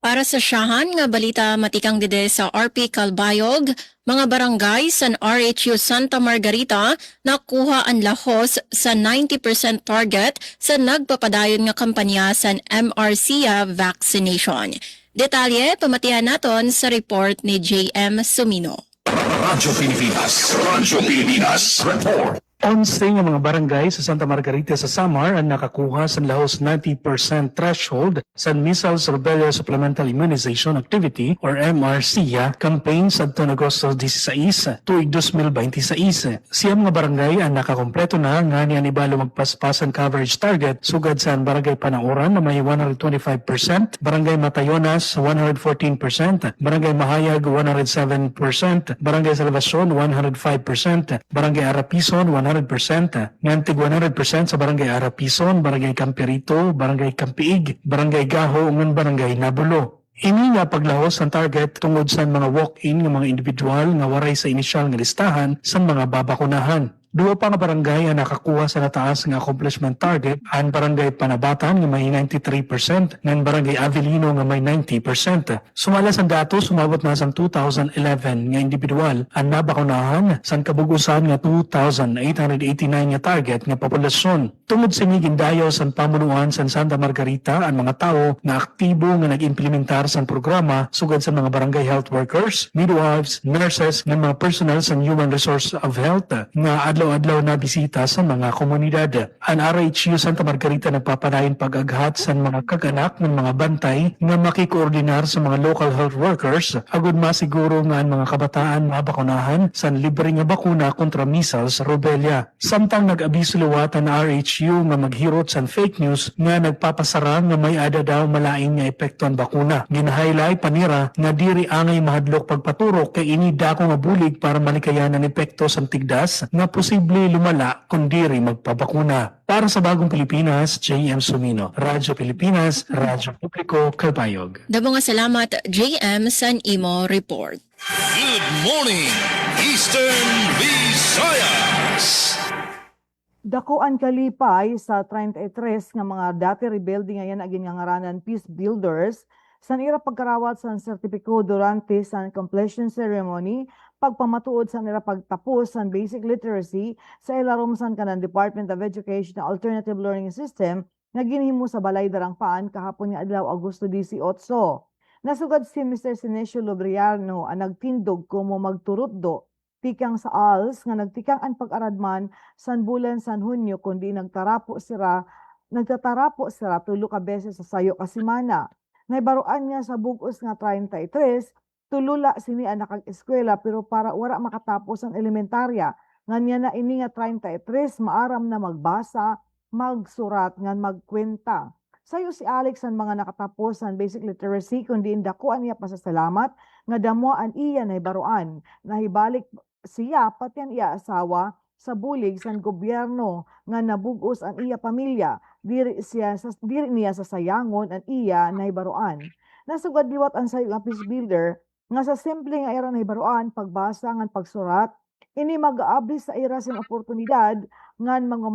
Para sa siyahan nga balita matikang dide sa RP Calbayog, mga barangay sa RHU Santa Margarita nakuha ang lahos sa 90% target sa nagpapadayon nga kampanya sa MRCA vaccination. Detalye pamatihan naton sa report ni JM Sumino. Radyo Pilipinas Report. 11 nga mga barangay sa Santa Margarita sa Samar ang nakakuha sa lahos 90% threshold sa Measles Rubella Supplemental Immunization Activity or MRCA campaign sa Agosto 16 tuig 2026. Siyam nga barangay ang nakakompleto na nga niya nibalo magpaspasan coverage target sugad sa Barangay Pananguran na may 125%, Barangay Matayonas 114%, Barangay Mahayag 107%, Barangay Salvacion 105%, Barangay Arapison 100%, ngantig 100% sa Barangay Arapison, Barangay Campirito, Barangay Campiig, Barangay Gaho, ug Barangay Nabulo. Ini nga paglahos ang target tungod sa mga walk-in ng mga individual nga waray sa inisyal nga listahan sa mga babakunahan. Duwa pa nga barangay ang nakakuha sa nataas nga accomplishment target, ang Barangay Panabatan nga may 93%, ng Barangay Avelino nga may 90%. Sumala sa datos, sumabot na sa 2011 nga individual ang nabakunahan sa kabugusan nga 2,889 nga target nga populasyon. Tungod sa gindayo sa pamunuan sa Santa Margarita, ang mga tao nga aktibo nga nag-implementar sa programa sugad sa mga barangay health workers, midwives, nurses, ng mga personal sa Human Resource of Health nga adlaw-adlaw na bisita sa mga komunidad. Ang RHU Santa Margarita nagpapadayon pag-aghat sa mga kaganak ng mga bantay nga makikoordinar sa mga local health workers agud masiguro nga ang mga kabataan mabakunahan sa libre nga bakuna kontra measles, rubella. Samtang nag-abiso luwat ang RHU nga maghirot sa fake news nga nagpapasara nga may ada daw malain nga epekto ang bakuna. Ginahighlight panira nga diri angay mahadlok pagpaturok kay ini dako nga bulig para malikayan ang epekto sa tigdas nga posible lumala kung diri magpabakuna. Para sa Bagong Pilipinas, JM Sumino, Radyo Pilipinas, Radyo Publiko, Calbayog. Dabo nga salamat JM San Imo Report. Good morning, Eastern Visayas. Dakuan kalipay sa 33 nga mga dati rebelde ngayon agin nga ngaranan peace builders sa nira pagkarawat sa sertipiko durante sa completion ceremony pagpamatuod sa nira pagtapos sa basic literacy sa ilarom san kanang Department of Education Alternative Learning System nga ginhimo sa Balay Darangpaan kahapon nga adlaw Agosto 18. Nasugad si Mr. Sinesio Lobriano ang nagtindog kumo magturutdo tikang sa ALS nga nagtikang ang pag-aradman san bulan san Hunyo kundi nagtatarapo sira tulo ka beses sa sayo ka semana. Naibaruan niya sa bugos nga 33, tulula sini ang nakag-eskwela pero para wala makatapos ang elementarya Nganya na ini nga 33 maaram na magbasa, magsurat, ngan magkwenta. Sayo si Alex ang mga nakatapos ang basic literacy kundi dakuan niya pasasalamat nga damoan iya na baruan. Nahibalik siya pati ang iya asawa sa bulig san gobyerno nga nabugos ang iya pamilya. Diri niya sa sayangon ang iya na baruan. Nasugad liwat ang sayo nga peace builder nga sa simple nga era na baruan pagbasa ngan pagsurat ini mag-aabli sa ira sin oportunidad ngan mga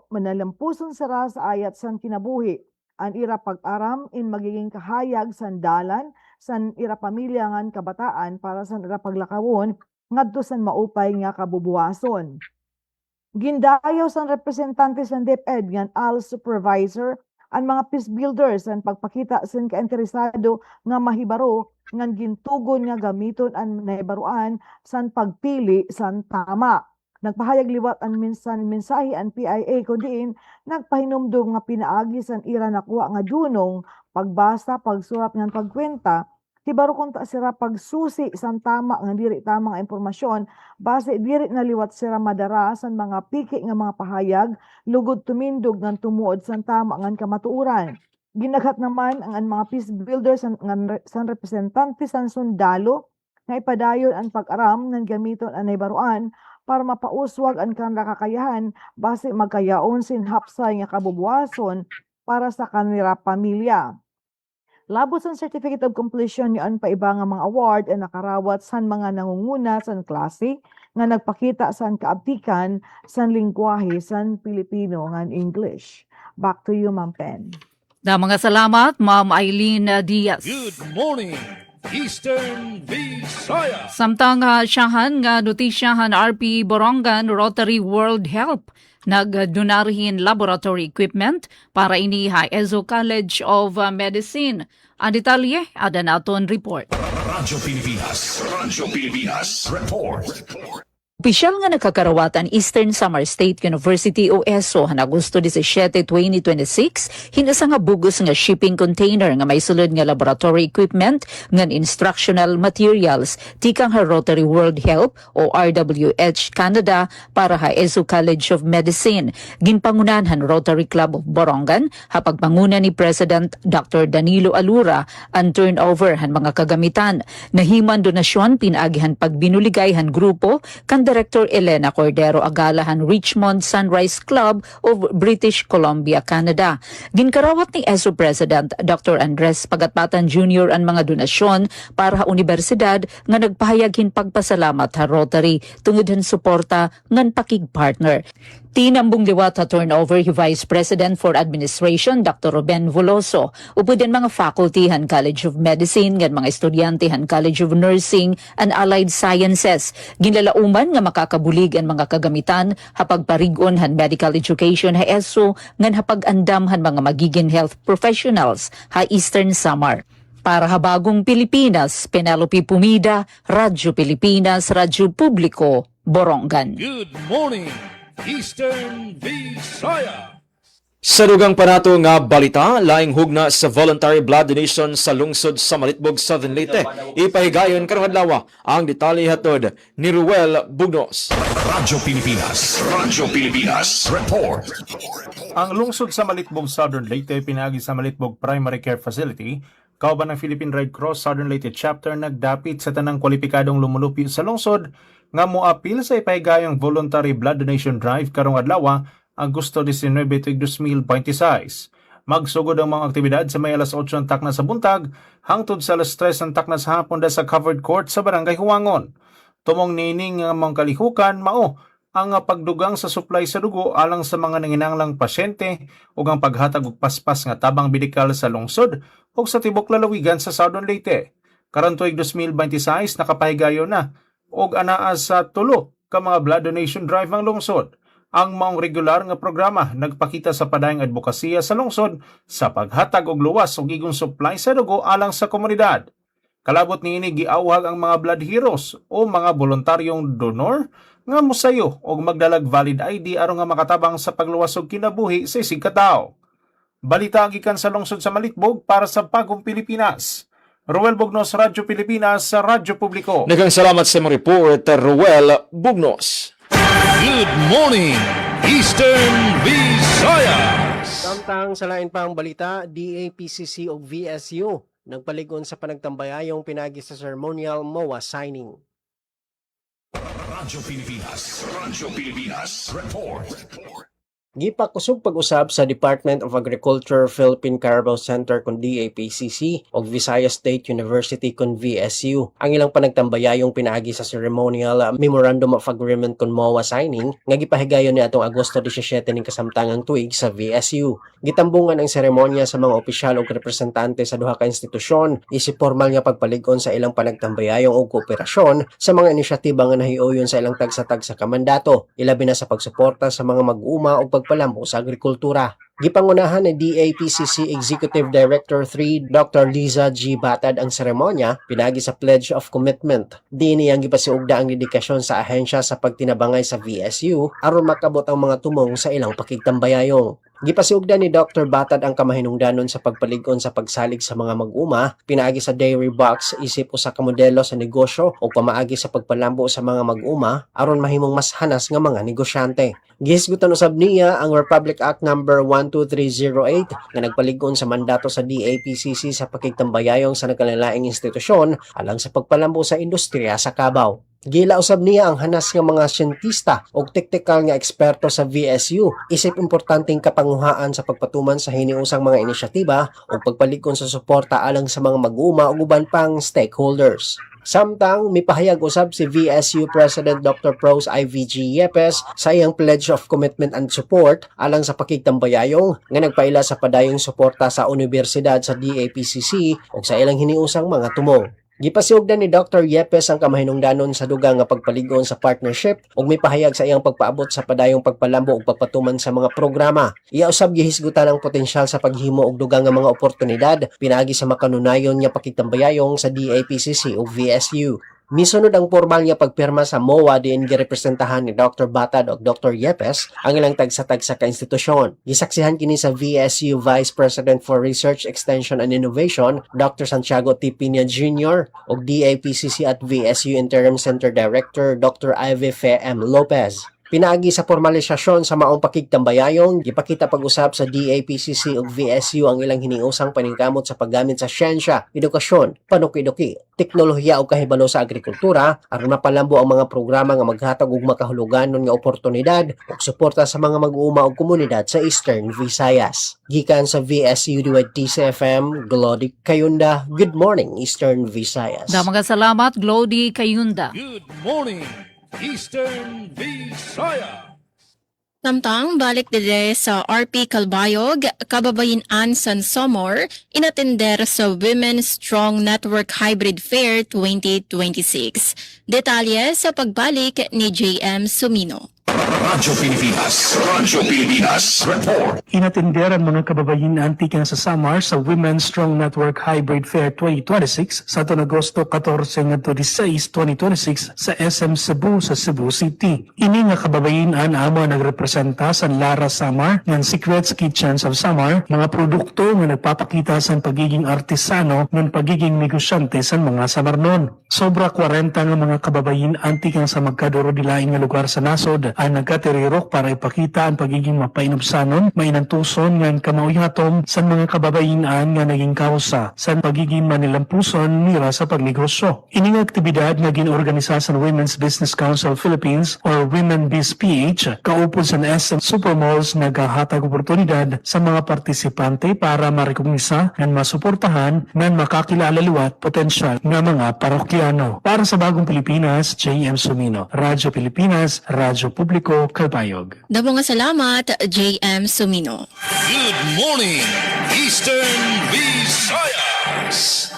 manalampuson sara sa ayat san kinabuhi. Ang ira pag-aram in magiging kahayag sandalan san ira pamilya ngan kabataan para san ira paglakawon ngadto san maupay nga kabubuhason. Gindayaw san representante san DepEd ngan al supervisor ang mga peace builders ang pagpakita sin kainteresado nga mahibaro ngan gintugon nga gamiton ang naibaruan san pagpili san tama. Nagpahayag liwat ang mensahe ang PIA kundi nagpahinumdum nga pinaagi san ira nakuha nga dunong pagbasa, pagsurat ngan pagkwenta. Hibaro kung sira pagsusi san tama nga diri tama nga impormasyon base diri na liwat sira madara san mga piki nga mga pahayag lugod tumindog ngan tumuod san tama ngan kamatuoran. Ginaghat naman ang mga peace builders san representante san sundalo nga ipadayon ang pag-aram ng gamiton ang naibaruan para mapauswag ang kanila kakayahan base magkayaon sin hapsay nga kabubuhason para sa kanila pamilya. Labot sa Certificate of Completion niyan pa iba nga mga award ang nakarawat san mga nangunguna san klase nga nagpakita san kaabtikan san lingwahe san Pilipino ngan English. Back to you, Ma'am Pen. Da mga salamat, Ma'am Eileen Diaz. Good morning, Eastern Visayas. Samtang siyahan nga notisyahan RP Borongan Rotary World Help nagdonarhin laboratory equipment para ini Ezo College of Medicine. Ang detalye, ada naton report. Radyo Pilipinas report. Opisyal nga nakakarawatan Eastern Samar State University o ESO han Agosto 17, 2026 hinasa nga bugos nga shipping container nga may sulod nga laboratory equipment ngan instructional materials tikang ha Rotary World Help o RWH Canada para ha ESO College of Medicine. Ginpangunan han Rotary Club of Borongan ha pagpanguna ni President Dr. Danilo Alura ang turnover han mga kagamitan. Nahiman donasyon pinagihan pagbinuligay han grupo kan Director Elena Cordero Agalahan Richmond Sunrise Club of British Columbia, Canada. Ginkarawat ni ESO President Dr. Andres Pagatpatan Jr. ang mga donasyon para sa universidad nga nagpahayaghin pagpasalamat sa Rotary tungod han suporta ngan pakigpartner. Tinambong liwat sa turnover yung Vice President for Administration Dr. Ruben Voloso. Upo din mga faculty han College of Medicine ngan mga estudyante han College of Nursing and Allied Sciences. Ginlalauman nga makakabulig ang mga kagamitan hapag parigon han medical education ha ESO ngan hapag andam han mga magiging health professionals ha Eastern Samar. Para ha Bagong Pilipinas, Penelope Pumida, Radyo Pilipinas, Radyo Publiko, Borongan. Good morning, Eastern Visayas. Sa dugang panato nga balita, laing hugna sa voluntary blood donation sa lungsod sa Malitbog, Southern Leyte. Ipahigayon karong adlaw ang detalye hatod ni Ruel Bugnos. Radyo Pilipinas report. Ang lungsod sa Malitbog, Southern Leyte pinagi sa Malitbog Primary Care Facility, kauban ng Philippine Red Cross Southern Leyte Chapter nagdapit sa tanang kwalipikadong lumulupi sa lungsod nga moapil sa ipahigayong voluntary blood donation drive karong adlaw Agosto 19, 2026. Magsugod ang mga aktibidad sa may alas 8 ang takna sa buntag, hangtod sa alas 3 ang takna sa hapon sa covered court sa Barangay Huangon. Tumong nining ang mga kalihukan, mao ang pagdugang sa supply sa dugo alang sa mga nanginanglang pasyente ug ang paghatag og paspas nga tabang medikal sa lungsod ug sa tibok lalawigan sa Southern Leyte. Karon tuig 2026 nakapahigayon na ug anaa sa tulo ka mga blood donation drive ang lungsod. Ang maong regular nga programa nagpakita sa padayong advokasya sa lungsod sa paghatag og luwas ug igong supply sa dugo alang sa komunidad. Kalabot niini giawhag ang mga blood heroes o mga voluntaryong donor nga mosayo og magdalag valid ID aron nga makatabang sa pagluwas og kinabuhi sa isig ka tawo. Balita gikan sa lungsod sa Malitbog para sa Bagong Pilipinas. Ruel Bugnos, Radyo Pilipinas, sa Radyo Publiko. Nagang salamat sa mga report, Ruel Bugnos. Good morning, Eastern Visayas. Samtang sa lain pang balita, DAPCC o VSU nagpaligon sa panagtambayayong pinagi sa ceremonial MOA signing. Radyo Pilipinas Report. Gipakusog pag-usab sa Department of Agriculture Philippine Carabao Center kun DAPCC o Visayas State University kun VSU ang ilang panagtambayayong pinaagi sa ceremonial Memorandum of Agreement kun MOA signing nga gipahigayon ni atong Agosto 17 ning kasamtangang tuig sa VSU. Gitambungan ang seremonya sa mga opisyal ug representante sa duha ka institusyon isip formal nga pagpaligon sa ilang panagtambayayong ug kooperasyon sa mga inisyatiba nga nahiuyon sa ilang tagsa-tagsa ka mandato, ilabi na sa pagsuporta sa mga mag-uuma ug pagpalambo sa agrikultura. Gipangunahan ni DAPCC Executive Director 3 Dr. Liza G. Batad ang seremonya pinagi sa Pledge of Commitment. Diini ang gipasiugda ang dedikasyon sa ahensya sa pagtinabangay sa VSU aron makabot ang mga tumong sa ilang pakigtambayayong. Gipasiugda ni Dr. Batad ang kamahinungdanon sa pagpaligon sa pagsalig sa mga mag-uma, pinaagi sa dairy box isip usa ka modelo sa negosyo o pamaagi sa pagpalambo sa mga mag-uma aron mahimong mas hanas nga mga negosyante. Gihisgutan usab niya ang Republic Act No. 12308 nga nagpaligon sa mandato sa DAPCC sa pakigtambayayong sa nagkalainlaing institusyon alang sa pagpalambo sa industriya sa Cavao. Gila usab niya ang hanas nga mga siyentista o teknikal nga eksperto sa VSU isip importanteng kapanguhaan sa pagpatuman sa hiniusang mga inisyatiba o pagpalikon sa suporta alang sa mga mag-uuma ug uban pang stakeholders. Samtang mipahayag usab si VSU President Dr. Pros IVG Yepes sa iyang Pledge of Commitment and Support alang sa pakigtambayayong nga nagpaila sa padayong suporta sa universidad sa DAPCC o sa ilang hiniusang mga tumong. Gipasiugdan ni Dr. Yepes ang kamahinungdanon sa dugang nga pagpaligon sa partnership ug mipahayag sa iyang pagpaabot sa padayong pagpalambo ug pagpatuman sa mga programa. Iya usab gihisgutan ang potensyal sa paghimo og dugang nga mga oportunidad pinaagi sa makanunayon nga pakigtambayayong sa DAPCC ug VSU. Misunod ang formal nga pagpirma sa MOA diin girepresentahan ni Dr. Batad o Dr. Yepes ang ilang tagsa-tagsa ka institusyon. Gisaksihan kini sa VSU Vice President for Research, Extension and Innovation Dr. Santiago T. Pina Jr. o DAPCC at VSU Interim Center Director Dr. Ivy Fe M. Lopez. Pinaagi sa formalisasyon sa maong pakigtambayayong, gipakita pag-usab sa DAPCC ug VSU ang ilang hiniusang paningkamot sa paggamit sa siyensya, edukasyon, panukiduki, teknolohiya ug kahibalo sa agrikultura aron mapalambo ang mga programa nga maghatag og makahuluganon nga oportunidad ug suporta sa mga mag-uuma ug komunidad sa Eastern Visayas. Gikan sa VSU with DCFM, Glody Kayunda. Good morning, Eastern Visayas. Mga salamat, Glody Kayunda. Good morning, Eastern Visayas. Samtang balik dide sa RP Calbayog, Kababayin-an San Somor, inatender sa Women's Strong Network Hybrid Fair 2026. Detalye sa pagbalik ni JM Sumino. Radyo Pilipinas Report. Inatenderan mga kababayin antikan sa Samar sa Women's Strong Network Hybrid Fair 2026 sa Agosto 14 ngadto 16, 2026 sa SM Cebu sa Cebu City. Ini nga kababayin-an amo nagrepresenta sa Lara Samar ng Secrets Kitchens of Samar, mga produkto nga nagpapakita sa pagiging artisano ng pagiging negosyante sa mga Samarnon. Sobra 40 nga mga kababayin antikan sa magkaduro dilaing nga lugar sa nasod ang nagkatirirok para ipakita ang pagiging mapainubsanon, mainantuson ngan kamauyatom sa mga kababayinan nga naging kausa sa pagiging manilampuson nila sa pagnegosyo. Ining aktibidad nga ginorganisa sa Women's Business Council Philippines or Women Biz PH kaupod sa SM Supermalls nagahatag oportunidad sa mga partisipante para marekognisa ngan masuportahan ngan makakilala liwat potensyal nga mga parokyano. Para sa Bagong Pilipinas, JM Sumino, Radyo Pilipinas, Radyo Publiko, Calbayog. Damo nga salamat, JM Sumino. Good morning, Eastern Visayas.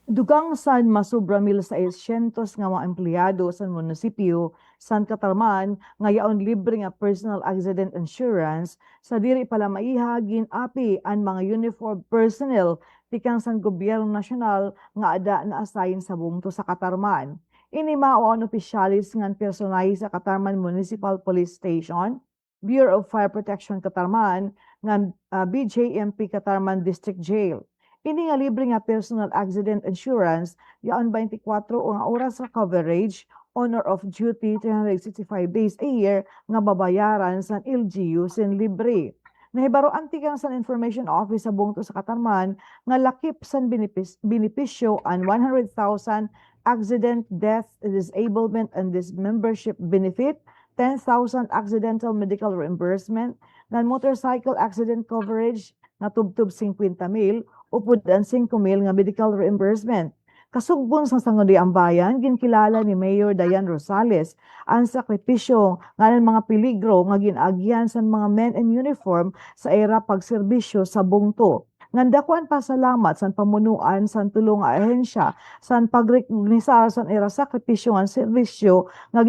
Dugang san masubra 1,600 nga mga empleyado sa munisipyo San Catarman ngayon libre nga personal accident insurance sa diri pala maihagin api ang mga uniform personnel tikang sang gobyerno nasyonal nga ada na assign sa bungto sa Catarman. Ini mao ang opisyalis ngan personahe sa Catarman Municipal Police Station, Bureau of Fire Protection Catarman, ngan BJMP Catarman District Jail. Ini nga libre nga personal accident insurance, yaon 24 nga oras sa coverage honor of duty 365 days a year nga babayaran sa LGU sin libre. Nahibaro antikang sa Information Office sa bungto sa Katarman nga lakip san benepisyo an 100,000 accident, death, disablement, and dismembership benefit, 10,000 accidental medical reimbursement, ng motorcycle accident coverage na tubtub 50,000, upod ang 5,000 nga medical reimbursement. Kasugbon sa Sangguniang Bayan, ginkilala ni Mayor Dayan Rosales ang sakripisyo nga ng mga peligro nga ginagyan sa mga men in uniform sa era pagserbisyo sa bungto. Ngandakuan pasalamat sa pamunuan sa tulong nga ahensya sa pagrekognisar sa era sakripisyo nga serbisyo nga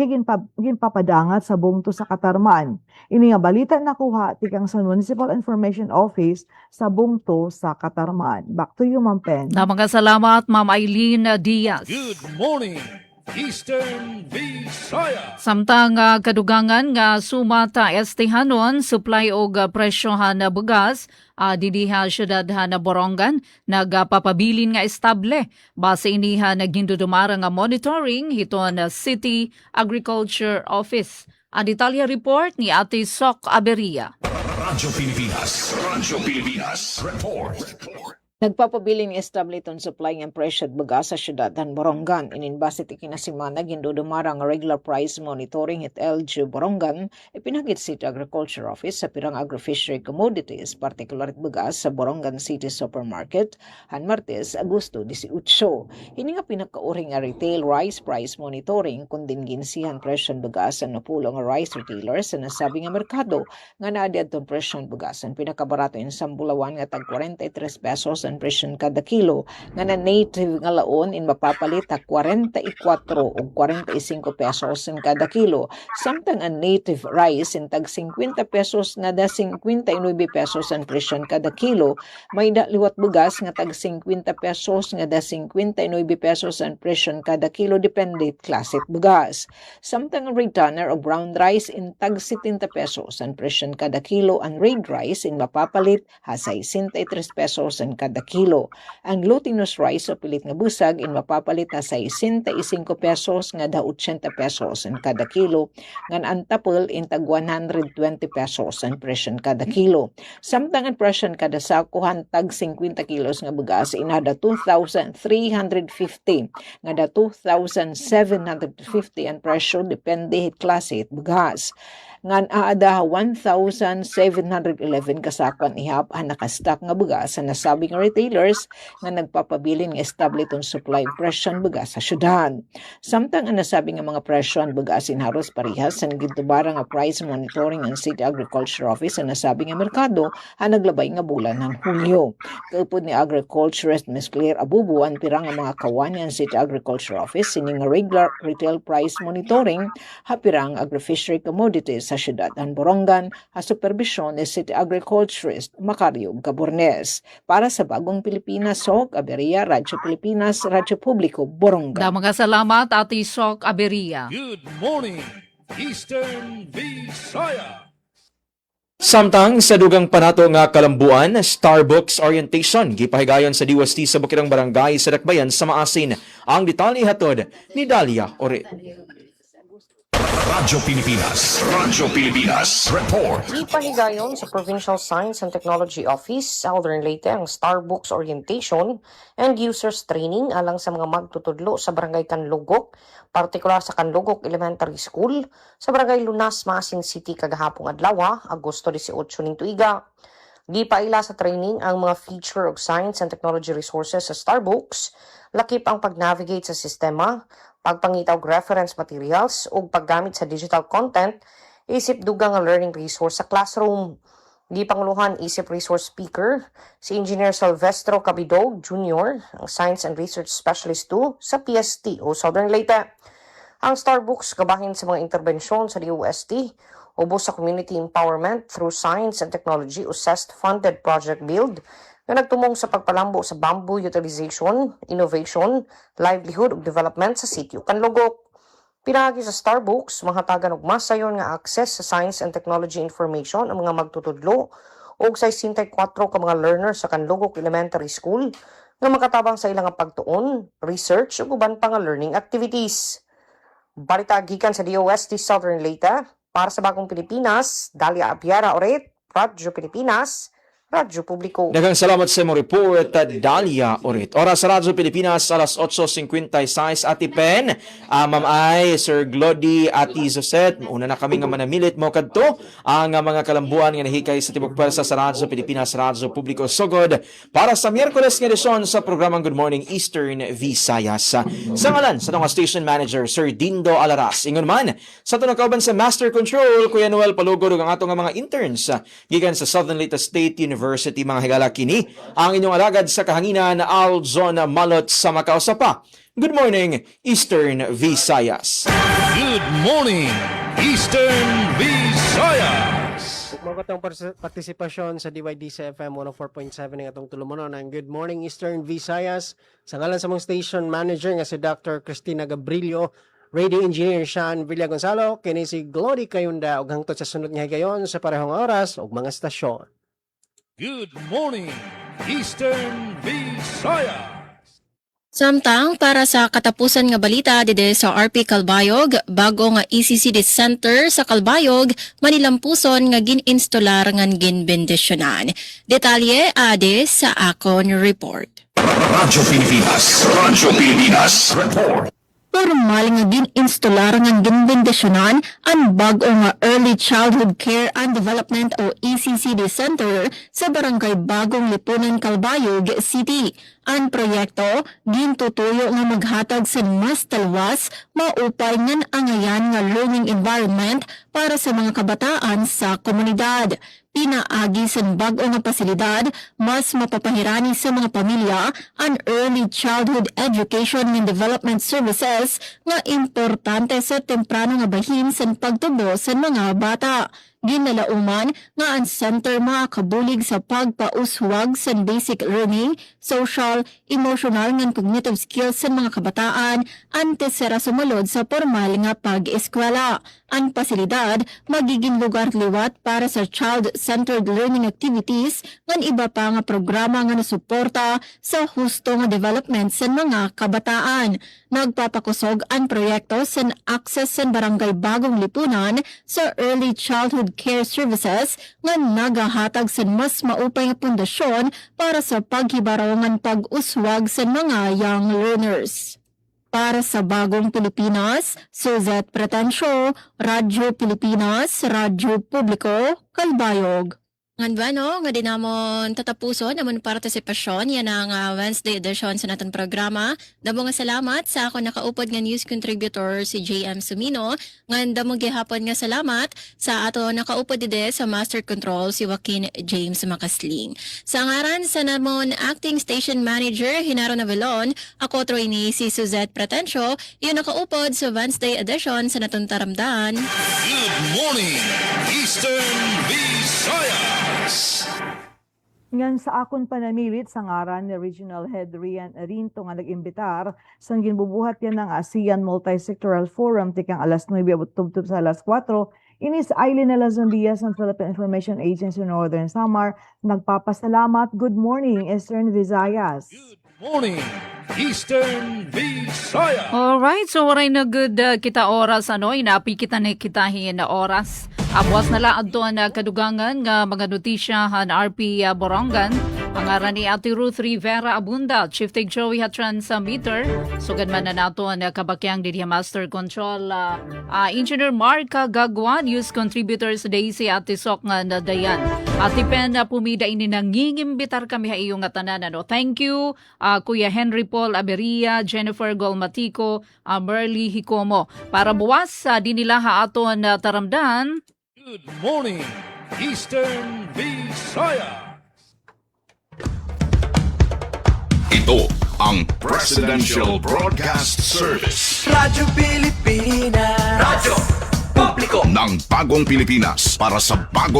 ginpapadangat sa bungto sa Katarman. Ini nga balita nakuha tikang sa Municipal Information Office sa bungto sa Katarman. Back to you, Ma'am Pen. Mga salamat, Ma'am Eileen Diaz. Good morning, Eastern Visayas. Samtang kadugangan nga sumata estihanon supply og presyohan na bugas didiha syudad na Borongan nagpapabilin nga estable base iniha nagindudumara nga monitoring hiton City Agriculture Office. Ang detalye report ni Ate Sok Aberia. Radyo Pilipinas report. Nagpapabiling establiton supply ng presyo at bugas sa syudad ng Borongan. Ininbase ti kinasimana gindudumara nga regular price monitoring at LGU Borongan ipinagit City Agriculture Office sa pirang agri-fishery commodities, partikular at bugas sa Borongan City Supermarket han Martes, Agosto 18. Ini nga pinakauring nga retail rice price monitoring kundin ginsihan presyo at bugas sa napulo nga rice retailers sa nasabi nga merkado nga naadi adtong presyo at bugas ang pinakabarato in Sambulawan nga tag 43 pesos ang presyon kada kilo nga na native nga laon in mapapalit 44 o 45 pesos in kada kilo, samtang ang native rice in tag 50 pesos nga da 59 pesos ang presyon kada kilo. May liwat bugas nga tag 50 pesos nga da 59 pesos ang presyon kada kilo, depende klase bugas. Samtang ang returner o brown rice in tag 70 pesos ang presyon kada kilo, ang red rice in mapapalit hasay 63 pesos ang kada kilo. Ang glutinous rice o pilit nga busag in mapapalit na sa 65 pesos nga da 80 pesos ang kada kilo. Ngan ang tapel in tag 120 pesos ang presyon kada kilo. Samtang ang presyon kada sakuhan tag 50 kilos nga bugas inada 2,350 nga da 2,750 ang presyo, depende hit klase hit bugas. Ngan aada 1,711 kasakwan ihap ang nakastock nga bugas sa nasabing retailers nga nagpapabilin nga establiton supply presyon bugas sa syudad. Samtang ang nasabing nga mga presyon bugas inharos parihas sa nagitubara nga price monitoring ang City Agriculture Office sa nasabing nga merkado ang naglabay nga bulan ng Hulyo. Kaupod ni Agriculturist Ms. Claire Abubu ang pirang nga mga kawan ng City Agriculture Office sining nga regular retail price monitoring hapirang agri-fishery commodities sa syudad ng Borongan sa supervisyon ni City Agriculturist Macario Gabornes. Para sa Bagong Pilipinas, Sok Aberia, Radyo Pilipinas, Radyo Publiko, Borongan. Mga salamat, Ate Sok Aberia. Good morning, Eastern Visayas. Samtang sa dugang panato nga kalambuan, Starbucks orientation gipahigayon sa DOST sa Bukirang Barangay sa Dakbayan sa Maasin. Ang detalye hatod ni Dalia Ore. Radyo Pilipinas report. Ipahigayon sa Provincial Science and Technology Office sa Southern Leyte ang Starbucks orientation and users training alang sa mga magtutudlo sa Barangay Canlugok, partikular sa Canlugok Elementary School sa Barangay Lunas, Maasin City kagahapong adlaw, Agosto 18 ning tuiga. Gipaila sa training ang mga feature of science and technology resources sa Starbucks, lakip ang pag-navigate sa sistema, pagpangitaw reference materials ug paggamit sa digital content isip dugang nga learning resource sa classroom. Di panguluhan isip resource speaker si Engineer Silvestro Cabidog Jr., ang Science and Research Specialist 2 sa PST o Southern Leyte. Ang Starbucks kabahin sa mga interbensyon sa DOST ubos sa community empowerment through science and technology o CEST-funded project build na nagtumong sa pagpalambo sa bamboo utilization, innovation, livelihood ug development sa sitio Canlugok. Pinagi sa Starbucks, mahatagan og masayon nga access sa science and technology information ang mga magtutudlo ug sa 64 ka mga learners sa Canlugok Elementary School nga makatabang sa ilang pagtuon, research ug uban pa nga learning activities. Balita gikan sa DOST Southern Leyte. Para sa Bagong Pilipinas, Dalia Abiara Oret, Radyo Pilipinas, Radyo Publiko. Daghang salamat sa mo report, Dalia Orit. Oras sa Radyo Pilipinas, alas 8:56. Ati Pen, Ma'am Ay, Sir Glody, Ati Zoset, una na kami nga manamilit mo kadto ang mga kalambuan nga nahikay sa Tibok Pwersa sa Radyo Pilipinas, Radyo Publiko Sogod para sa Miyerkules nga edisyon sa programang Good Morning Eastern Visayas. Sa ngalan sa tong station manager, Sir Dindo Alaras. Ingon man, sa ito nakauban sa Master Control, Kuya Noel Palugod, ang atong mga interns gikan sa Southern Leyte State University, mga higala kini ang inyong alagad sa kahanginan, Alzon Malot sa Macau Sapa. Good morning, Eastern Visayas. Good morning, Eastern Visayas. Mga katong partisipasyon sa DYD sa FM 104.7 ng atong tulumanon ng Good Morning Eastern Visayas. Sa ngalan sa mong station manager nga si Dr. Cristina Gabrilio, Radio Engineer Sean Villa Gonzalo, kini si Glody Kayunda, ug hangtod sa sunod nga higayon sa parehong oras ug mga stasyon. Good morning, Eastern Visayas. Samtang para sa katapusan nga balita dide sa RP Calbayog, bago nga ECCD Center sa Calbayog, manilampuson nga gininstolar ngan ginbendisyonan. Detalye ade sa akon report. Radyo Pilipinas, Radyo Pilipinas, report. Formal nga gininstolar nga ginbendisyonan ang bago nga Early Childhood Care and Development o ECCD Center sa Barangay Bagong Lipunan, Calbayog City. Ang proyekto gintutuyo nga maghatag sa mas talwas, maupay ngan angayan nga learning environment para sa mga kabataan sa komunidad. Pinaagi sa bago nga pasilidad, mas mapapahirani sa mga pamilya ang early childhood education and development services nga importante sa temprano nga bahin sa pagtubo sa mga bata. Ginalauman nga ang center makakabulig sa pagpauswag sa basic learning, social, emotional nga cognitive skills sa mga kabataan antes sira sumalod sa formal nga pag-eskwela. Ang pasilidad magiging lugar liwat para sa child-centered learning activities ngan iba pa nga programa nga nasuporta sa husto nga development sa mga kabataan. Nagpapakusog ang proyekto sa access sa Barangay Bagong Lipunan sa early childhood care services nga nagahatag sa mas maupay nga pundasyon para sa paghibarongan pag-uswag sa mga young learners. Para sa Bagong Pilipinas, Suzette Pretensio, Radyo Pilipinas, Radyo Publiko, Calbayog. Nga dinamon tatapuson namon partisipasyon yan ang Wednesday edition sa naton programa. Damo nga salamat sa ako nakaupod nga news contributor si JM Sumino. Nga damo gihapon nga salamat sa ato nakaupod dide sa Master Control si Joaquin James Macasling. Sa ngaran sa namon acting station manager Hinaro Navelon, ako troy ni si Suzette Pretensio, yun nakaupod sa Wednesday edition sa naton taramdaan. Good morning, Eastern Visayas. Ngan sa akon panamilit sa ngaran ni Regional Head Rian Arinto nga nag-imbitar sa ginbubuhat yan ng ASEAN Multi-Sectoral Forum tikang alas 9 abot tubtub sa alas 4 inis Aileen Alazondia sa Philippine Information Agency Northern Samar nagpapasalamat. Good morning, Eastern Visayas. Morning, Eastern Visayas. Alright, so waray na good kita oras inapi kita na kitahin na oras. Abuas na lang doon na kadugangan nga mga notisya han RP Borongan. Ang aran ni Ate Ruth Rivera Abunda, Chief Tig Joey Hatran sa meter. Sugad man na nato na kabakyang Didia Master Control Engineer Marka Gagwa, News Contributors Daisy Ate Sok nga na Dayan. Ate Pen pumida ini nangingimbitar kami ha iyong tanan. Thank you Kuya Henry Paul Aberia, Jennifer Golmatico, Merly Hikomo. Para buwas dinila ha aton taramdan. Good morning, Eastern Visayas. Ito ang Presidential Broadcast Service. Radyo Pilipinas. Radyo Publiko ng Bagong Pilipinas para sa bagong